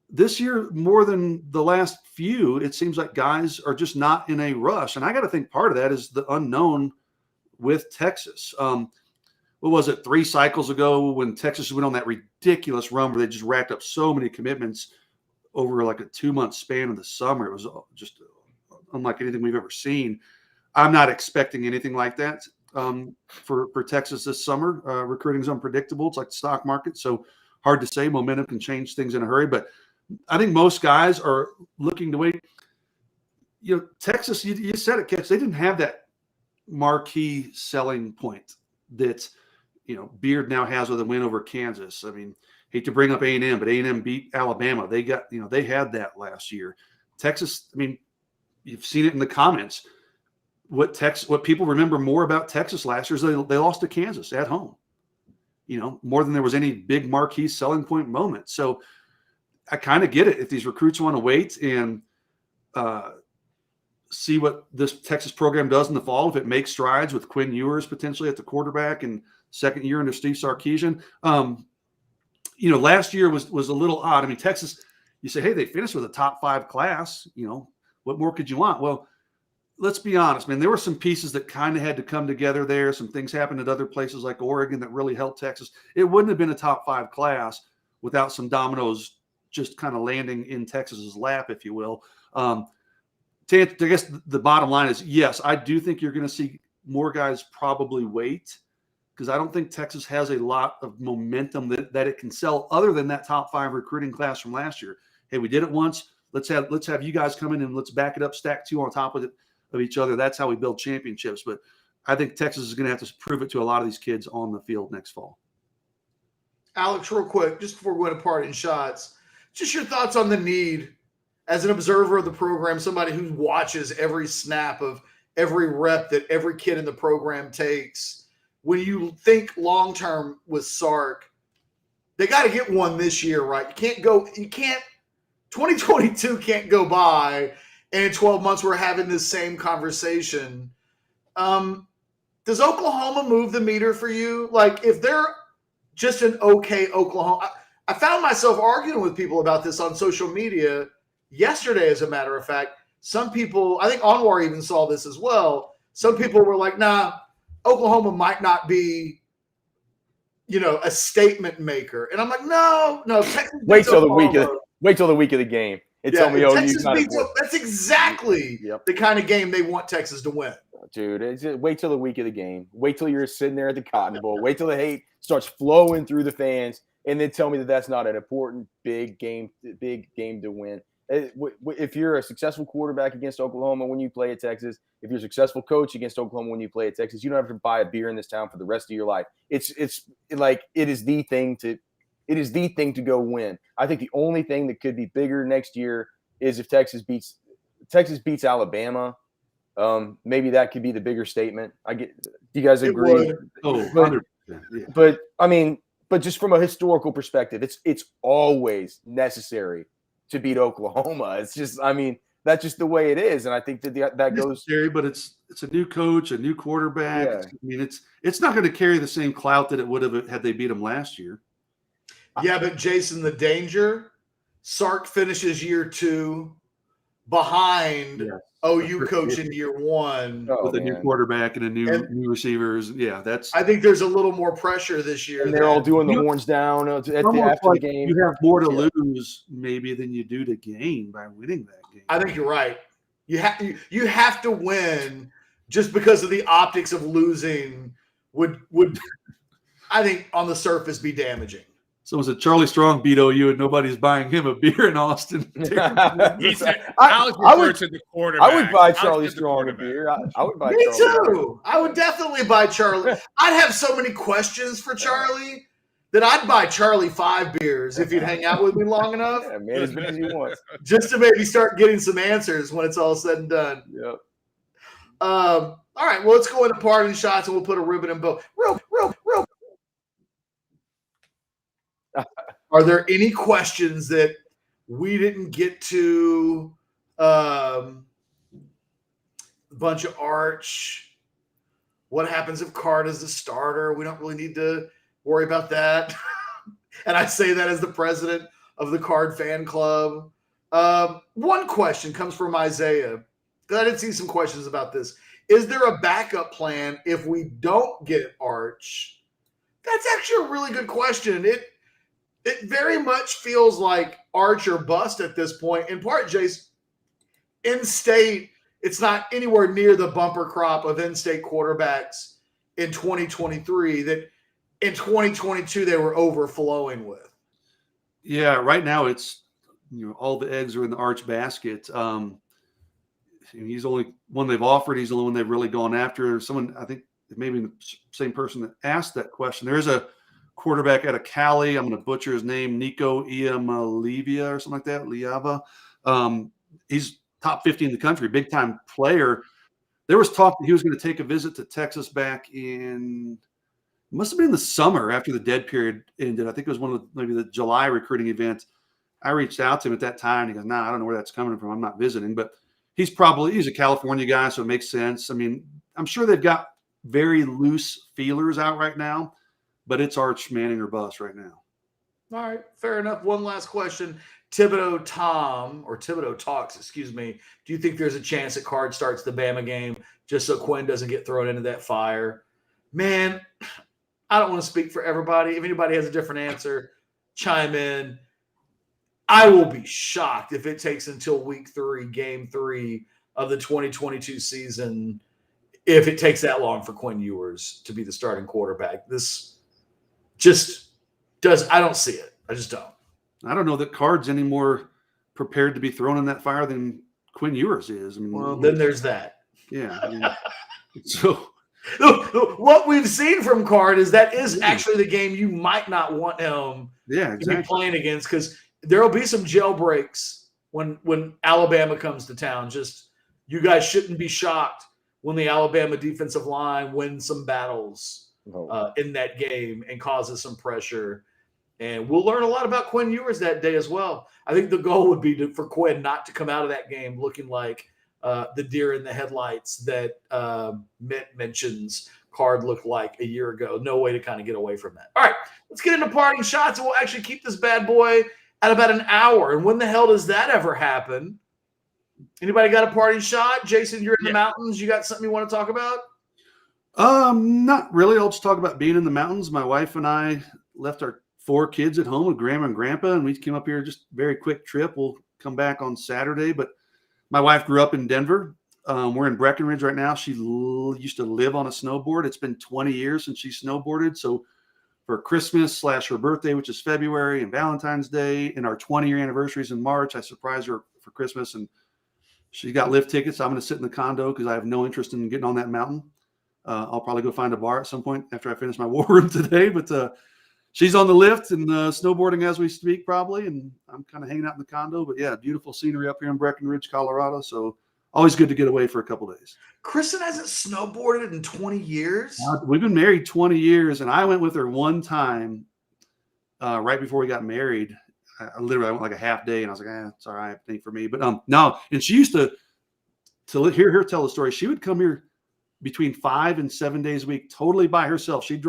this year, more than the last few, it seems like guys are just not in a rush. And I got to think part of that is the unknown with Texas. What was it, 3 cycles ago when Texas went on that ridiculous run where they just racked up so many commitments over like a 2-month span of the summer? It was just unlike anything we've ever seen. I'm not expecting anything like that for Texas this summer. Recruiting is unpredictable. It's like the stock market, so hard to say. Momentum can change things in a hurry, but I think most guys are looking to wait. Texas, you said it, Ketch, they didn't have that marquee selling point that Beard now has with a win over Kansas. I mean, hate to bring up A&M, but A&M beat Alabama. They got, they had that last year. Texas, I mean, you've seen it in the comments. What people remember more about Texas last year is they lost to Kansas at home, more than there was any big marquee selling point moment. So I kind of get it. If these recruits want to wait and see what this Texas program does in the fall, if it makes strides with Quinn Ewers potentially at the quarterback and second year under Steve Sarkisian. Last year was a little odd. I mean, Texas, you say, hey, they finished with a top 5 class. What more could you want? Well, let's be honest, man. There were some pieces that kind of had to come together there. Some things happened at other places like Oregon that really helped Texas. It wouldn't have been a top 5 class without some dominoes just kind of landing in Texas's lap, if you will. I guess the bottom line is, yes, I do think you're going to see more guys probably wait, because I don't think Texas has a lot of momentum that it can sell other than that top 5 recruiting class from last year. Hey, we did it once. Let's have you guys come in and let's back it up, stack 2 on top of each other. That's how we build championships. But I think Texas is going to have to prove it to a lot of these kids on the field next fall. Alex, real quick, just before we go to parting shots, just your thoughts on the need as an observer of the program, somebody who watches every snap of every rep that every kid in the program takes. When you think long-term with Sark, they got to get one this year, right? 2022 can't go by, and in 12 months we're having this same conversation. Does Oklahoma move the meter for you? Like, if they're just an okay Oklahoma, I found myself arguing with people about this on social media yesterday, as a matter of fact. Some people, I think Anwar even saw this as well. Some people were like, nah, Oklahoma might not be, a statement maker. And I'm like, no. Texas wait till the week of the game. And tell me, that's exactly the kind of game they want Texas to win. Dude, wait till the week of the game. Wait till you're sitting there at the Cotton Bowl. Wait till the hate starts flowing through the fans, and then tell me that that's not an important big game to win. If you're a successful quarterback against Oklahoma when you play at Texas, if you're a successful coach against Oklahoma when you play at Texas, you don't have to buy a beer in this town for the rest of your life. It is the thing to go win. I think the only thing that could be bigger next year is if Texas beats Alabama. Maybe that could be the bigger statement. Do you guys agree? But just from a historical perspective, it's always necessary to beat Oklahoma. It's just, that's just the way it is, and I think that goes necessary. But it's a new coach, a new quarterback. Yeah. It's not going to carry the same clout that it would have had they beat him last year. Yeah, but Jason, the danger, Sark finishes year 2 behind OU coach in year 1 with a new quarterback and new receivers. Yeah, I think there's a little more pressure this year. And they're all doing the horns down after the game. You have more to lose maybe than you do to gain by winning that game. I think you're right. You have to win just because of the optics of losing would I think on the surface be damaging. Someone said Charlie Strong beat OU and nobody's buying him a beer in Austin. He said, I would buy Charlie Strong a beer. I would buy Me Charlie. too. I would definitely buy Charlie. I'd have so many questions for Charlie that I'd buy Charlie 5 beers if he'd hang out with me long enough. Yeah, man, as many as he wants. Just to maybe start getting some answers when it's all said and done. Yep. All right, well, let's go into parting shots and we'll put a ribbon in both. Real. Are there any questions that we didn't get to? A bunch of Arch. What happens if Card is the starter? We don't really need to worry about that. And I say that as the president of the Card fan club. One question comes from Isaiah. I did see some questions about this. Is there a backup plan if we don't get Arch? That's actually a really good question. It very much feels like Arch or bust at this point. In part, Jace, in-state, it's not anywhere near the bumper crop of in-state quarterbacks in 2023 that in 2022 they were overflowing with. Yeah, right now it's all the eggs are in the Arch basket. He's the only one they've offered. He's the only one they've really gone after. Someone, I think maybe the same person that asked that question. There's a quarterback out of Cali. I'm going to butcher his name, Nico Iamaleava or something like that. Liava. He's top 50 in the country, big time player. There was talk that he was going to take a visit to Texas back in, must have been in the summer after the dead period ended. I think it was one of maybe the July recruiting events. I reached out to him at that time. And he goes, "Nah, I don't know where that's coming from. I'm not visiting." But he's a California guy, so it makes sense. I'm sure they've got very loose feelers out right now, but it's Arch Manning or bust right now. All right, fair enough. One last question. Thibodeau Talks, excuse me. Do you think there's a chance that Card starts the Bama game just so Quinn doesn't get thrown into that fire? Man, I don't want to speak for everybody. If anybody has a different answer, chime in. I will be shocked if it takes until week 3, game 3 of the 2022 season, if it takes that long for Quinn Ewers to be the starting quarterback. This just I don't see it. I just don't. I don't know that Card's any more prepared to be thrown in that fire than Quinn Ewers is. Well, then there's that. Yeah. So what we've seen from Card is that is actually the game you might not want him to be playing against, because there will be some jailbreaks when Alabama comes to town. Just you guys shouldn't be shocked when the Alabama defensive line wins some battles in that game and causes some pressure. And we'll learn a lot about Quinn Ewers that day as well. I think the goal would be for Quinn not to come out of that game looking like the deer in the headlights that Mitt mentions Card looked like a year ago. No way to kind of get away from that. All right, let's get into parting shots, and we'll actually keep this bad boy at about an hour. And when the hell does that ever happen? Anybody got a parting shot? Jason, you're in the mountains. You got something you want to talk about? Not really. I'll just talk about being in the mountains. My wife and I left our 4 kids at home with grandma and grandpa, and we came up here just very quick trip. We'll come back on Saturday, but my wife grew up in Denver. We're in Breckenridge right now. She used to live on a snowboard. It's been 20 years since she snowboarded. So for Christmas / her birthday, which is February, and Valentine's Day, and our 20-year anniversary is in March, I surprised her for for Christmas, and she got lift tickets. So I'm going to sit in the condo because I have no interest in getting on that mountain. I'll probably go find a bar at some point after I finish my war room today. But she's on the lift and snowboarding as we speak, probably. And I'm kind of hanging out in the condo. But yeah, beautiful scenery up here in Breckenridge, Colorado. So always good to get away for a couple days. Kristen hasn't snowboarded in 20 years. We've been married 20 years, and I went with her one time right before we got married. I went like a half day, and I was like, it's all right, it ain't for me. But no, and she used to hear her tell the story. She would come here between 5 and 7 days a week, totally by herself. She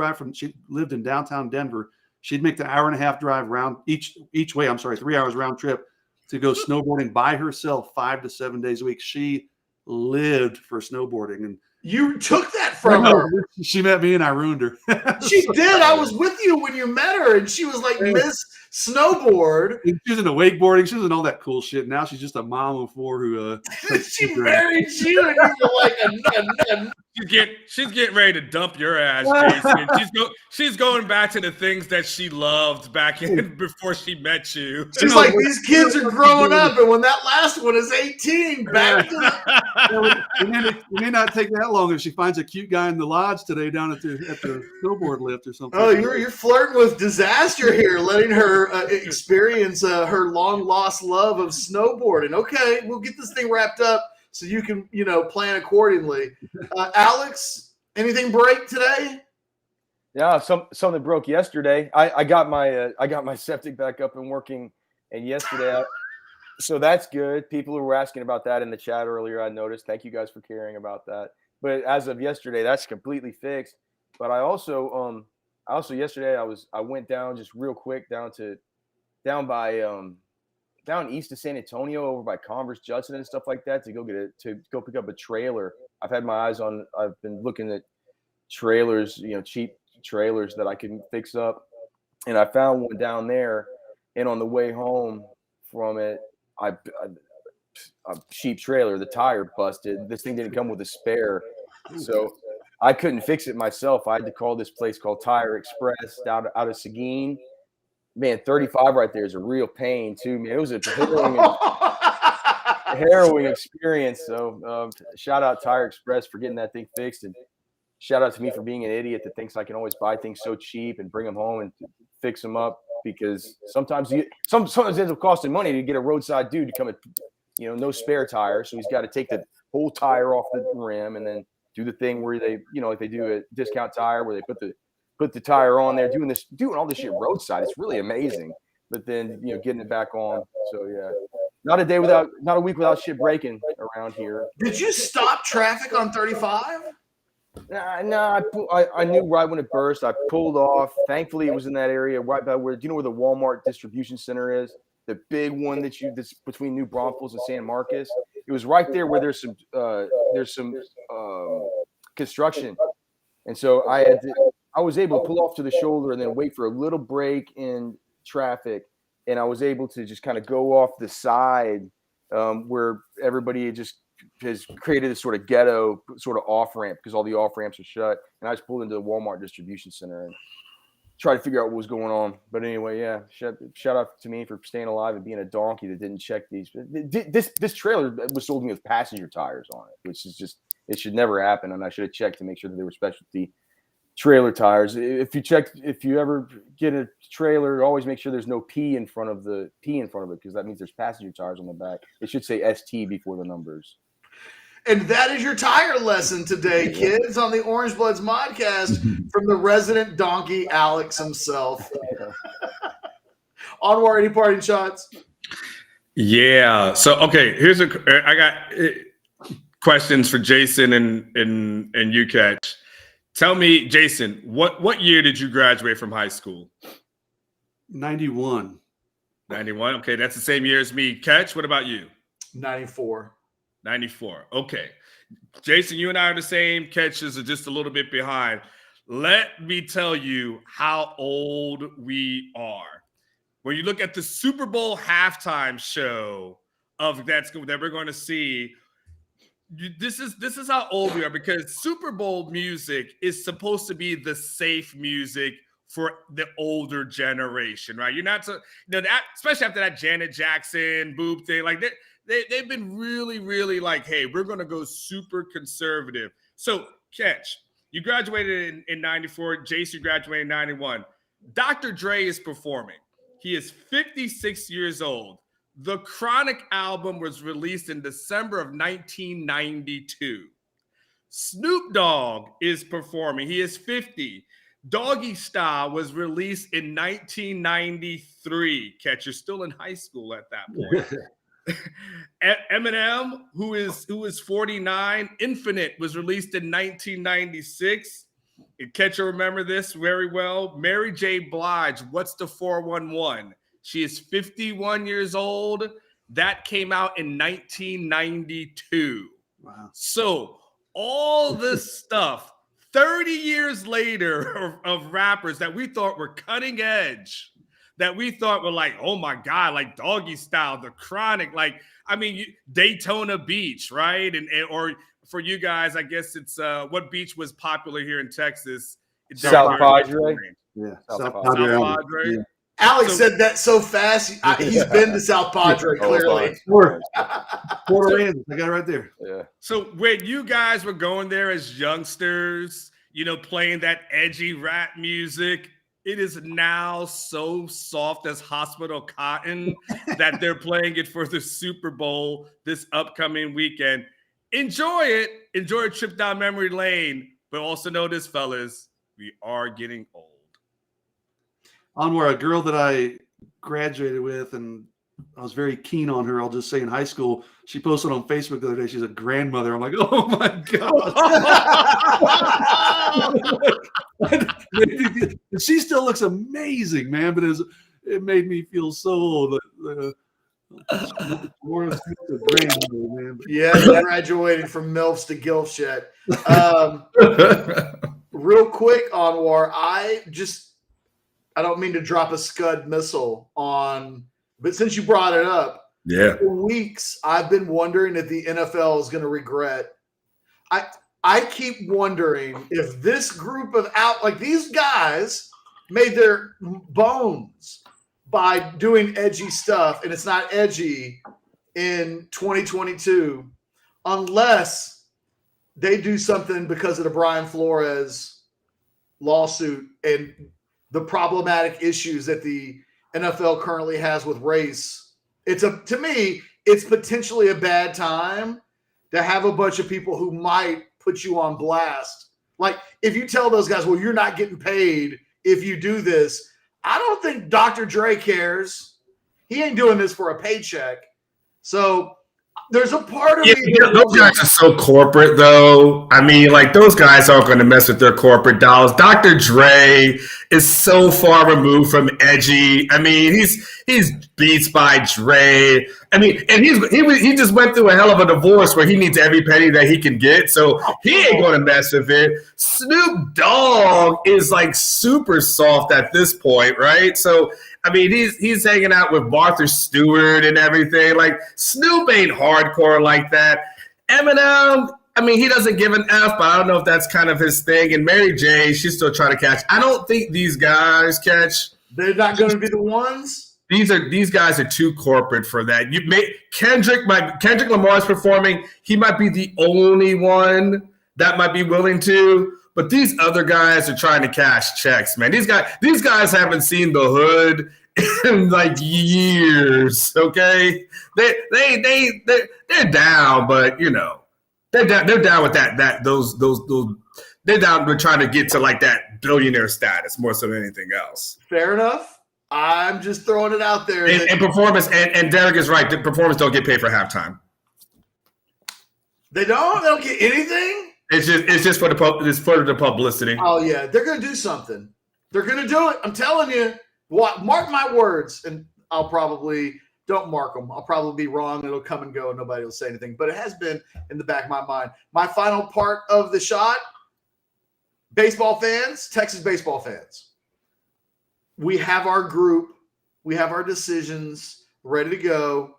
lived in downtown Denver. She'd make the 1.5-hour drive round each way. 3 hours round trip to go snowboarding by herself 5 to 7 days a week. She lived for snowboarding, and you took that from her. She met me and I ruined her. She did. I was with you when you met her, and she was like Miss Snowboard. She was into wakeboarding. She was in all that cool shit. Now she's just a mom of 4 who she married you, and you were like a She's getting ready to dump your ass, Jason. She's going back to the things that she loved back in before she met you. She's like, these kids are growing up, and when that last one is 18, back to the. It may not take that long if she finds a cute guy in the lodge today down at the snowboard lift or something. Oh, you're flirting with disaster here, letting her experience her long lost love of snowboarding. Okay, we'll get this thing wrapped up so you can, plan accordingly. Alex, anything break today? Yeah, something broke yesterday. I got my septic back up and working, and yesterday. So that's good. People who were asking about that in the chat earlier, I noticed. Thank you guys for caring about that. But as of yesterday, that's completely fixed. But I also yesterday I went down just real quick down east of San Antonio over by Converse Judson and stuff like that to go pick up a trailer. I've been looking at trailers, cheap trailers that I can fix up, and I found one down there. And on the way home from it, a cheap trailer, the tire busted. This thing didn't come with a spare, so I couldn't fix it myself. I had to call this place called Tire Express out of Seguin. Man, 35 right there is a real pain too, man. It was a harrowing experience. So shout out Tire Express for getting that thing fixed, and shout out to me for being an idiot that thinks I can always buy things so cheap and bring them home and fix them up, because sometimes it ends up costing money to get a roadside dude to come and no spare tire, so he's got to take the whole tire off the rim and then do the thing where they like they do a discount tire where they put the tire on there, doing all this shit roadside. It's really amazing. But then, getting it back on. So yeah, not a week without shit breaking around here. Did you stop traffic on 35? No, I knew right when it burst. I pulled off. Thankfully, it was in that area right by where. Do you know where the Walmart distribution center is? The big one that's between New Braunfels and San Marcos. It was right there where there's some construction, and so I was able to pull off to the shoulder and then wait for a little break in traffic. And I was able to just kind of go off the side where everybody has created this sort of ghetto sort of off ramp because all the off ramps are shut. And I just pulled into the Walmart distribution center and tried to figure out what was going on. But anyway, yeah, shout out to me for staying alive and being a donkey that didn't check these. This trailer was sold me with passenger tires on it, which is just, it should never happen. And I should have checked to make sure that they were specialty trailer tires. If you ever get a trailer, always make sure there's no P in front of it, because that means there's passenger tires on the back. It should say ST before the numbers. And that is your tire lesson today, kids, on the Orangebloods Modcast from the resident donkey, Alex himself. Anwar, any parting shots? Yeah. So, okay, I got questions for Jason and you, Ketch. Tell me, Jason, what year did you graduate from high school? 91. 91. Okay, that's the same year as me. Ketch, what about you? 94. 94. Okay. Jason, you and I are the same. Ketch is just a little bit behind. Let me tell you how old we are. When you look at the Super Bowl halftime show that we're going to see, this is how old we are, because Super Bowl music is supposed to be the safe music for the older generation, right? You're not that, especially after that Janet Jackson boob thing, like they've been really, really like, hey, we're going to go super conservative. So, Ketch, you graduated in 94. Jason graduated in 91. Dr. Dre is performing. He is 56 years old. The Chronic album was released in December of 1992. Snoop Dogg is performing. He is 50. Doggy Style was released in 1993. Catch, you're still in high school at that point. Eminem, who is 49. Infinite was released in 1996. Catch, you remember this very well. Mary J. Blige, What's the 411? She is 51 years old. That came out in 1992. Wow. So all this stuff 30 years later of rappers that we thought were cutting edge, that we thought were like, oh my God, like Doggy Style, The Chronic, like, I mean, Daytona Beach, right? And or for you guys, I guess it's what beach was popular here in Texas? South Padre. Yeah, South Padre. Yeah. Alex said that so fast. He's been to South Padre, clearly. Port Aransas. I got it right there. Yeah. So when you guys were going there as youngsters, you know, playing that edgy rap music, it is now so soft as hospital cotton that they're playing it for the Super Bowl this upcoming weekend. Enjoy it. Enjoy a trip down memory lane. But also know this, fellas, we are getting old. Anwar, a girl that I graduated with, and I was very keen on her. I'll just say in high school, she posted on Facebook the other day. She's a grandmother. I'm like, oh my God. She still looks amazing, man. But it made me feel so old. Yeah, they graduated from MILFs to GILFs yet. Real quick, Anwar, I don't mean to drop a Scud missile on, but since you brought it up, for weeks I've been wondering if the NFL is going to regret. I keep wondering if this group of these guys made their bones by doing edgy stuff, and it's not edgy in 2022 unless they do something because of the Brian Flores lawsuit and the problematic issues that the NFL currently has with race. To me, it's potentially a bad time to have a bunch of people who might put you on blast. Like if you tell those guys, well, you're not getting paid if you do this. I don't think Dr. Dre cares. He ain't doing this for a paycheck. So there's a part of me. Those guys are so corporate, though. I mean, like, those guys aren't going to mess with their corporate dollars. Dr. Dre is so far removed from edgy. I mean, he's Beats by Dre. I mean, and he just went through a hell of a divorce where he needs every penny that he can get, so he ain't going to mess with it. Snoop Dogg is like super soft at this point, right? So I mean, he's hanging out with Martha Stewart and everything. Like, Snoop ain't hardcore like that. Eminem, I mean, he doesn't give an F, but I don't know if that's kind of his thing. And Mary J, she's still trying to catch. I don't think these guys catch. They're not going to be the ones. These guys are too corporate for that. Kendrick Lamar's performing. He might be the only one that might be willing to. But these other guys are trying to cash checks, man. These guys haven't seen the hood in like years. Okay, they're down, but you know they're down with those. They're down with trying to get to like that billionaire status more so than anything else. Fair enough. I'm just throwing it out there. And performance, and Derek is right. The performers don't get paid for halftime. They don't. They don't get anything. It's just for the publicity. Oh yeah, they're gonna do something. They're gonna do it. I'm telling you. Mark my words, and don't mark them. I'll probably be wrong. It'll come and go, and nobody will say anything. But it has been in the back of my mind. My final part of the shot: baseball fans, Texas baseball fans. We have our group. We have our decisions ready to go.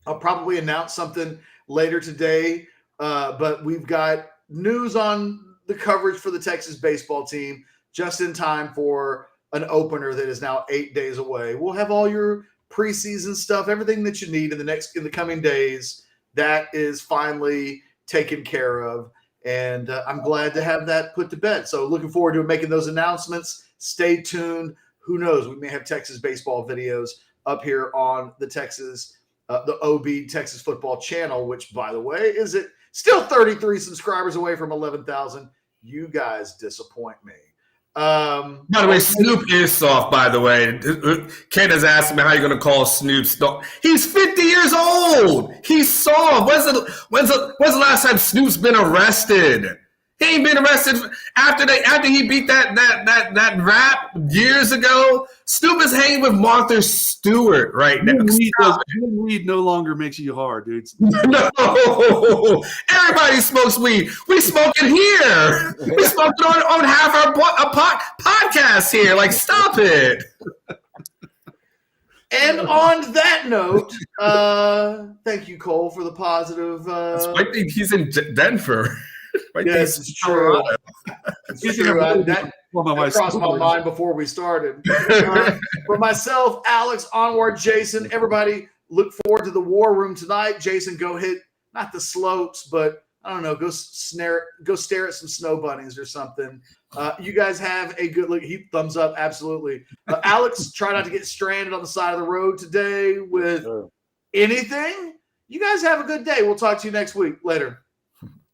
I'll probably announce something later today, but we've got news on the coverage for the Texas baseball team just in time for an opener that is now 8 days away. We'll have all your preseason stuff, everything that you need in the coming days, that is finally taken care of. And I'm glad to have that put to bed. So looking forward to making those announcements. Stay tuned. Who knows? We may have Texas baseball videos up here on the the OB Texas football channel, which, by the way, is it still 33 subscribers away from 11,000. You guys disappoint me. By the way, Snoop is soft, by the way. Ken has asked me how you're going to call Snoop. He's 50 years old. He's soft. When's the last time Snoop's been arrested? He ain't been arrested after he beat that rap years ago. Snoop is hanging with Martha Stewart right now. Weed no longer makes you hard, dude. No, everybody smokes weed. We smoke it here. We smoke it on half our podcast here. Like, stop it. And on that note, thank you, Cole, for the positive. I think he's in Denver. Yes, it's true. It's true. That crossed my mind before we started. For myself, Alex, Anwar, Jason, everybody, look forward to the War Room tonight. Jason, go hit not the slopes, but I don't know, go stare at some snow bunnies or something. You guys have a good look. Thumbs up, absolutely. Alex, try not to get stranded on the side of the road today with anything. You guys have a good day. We'll talk to you next week. Later.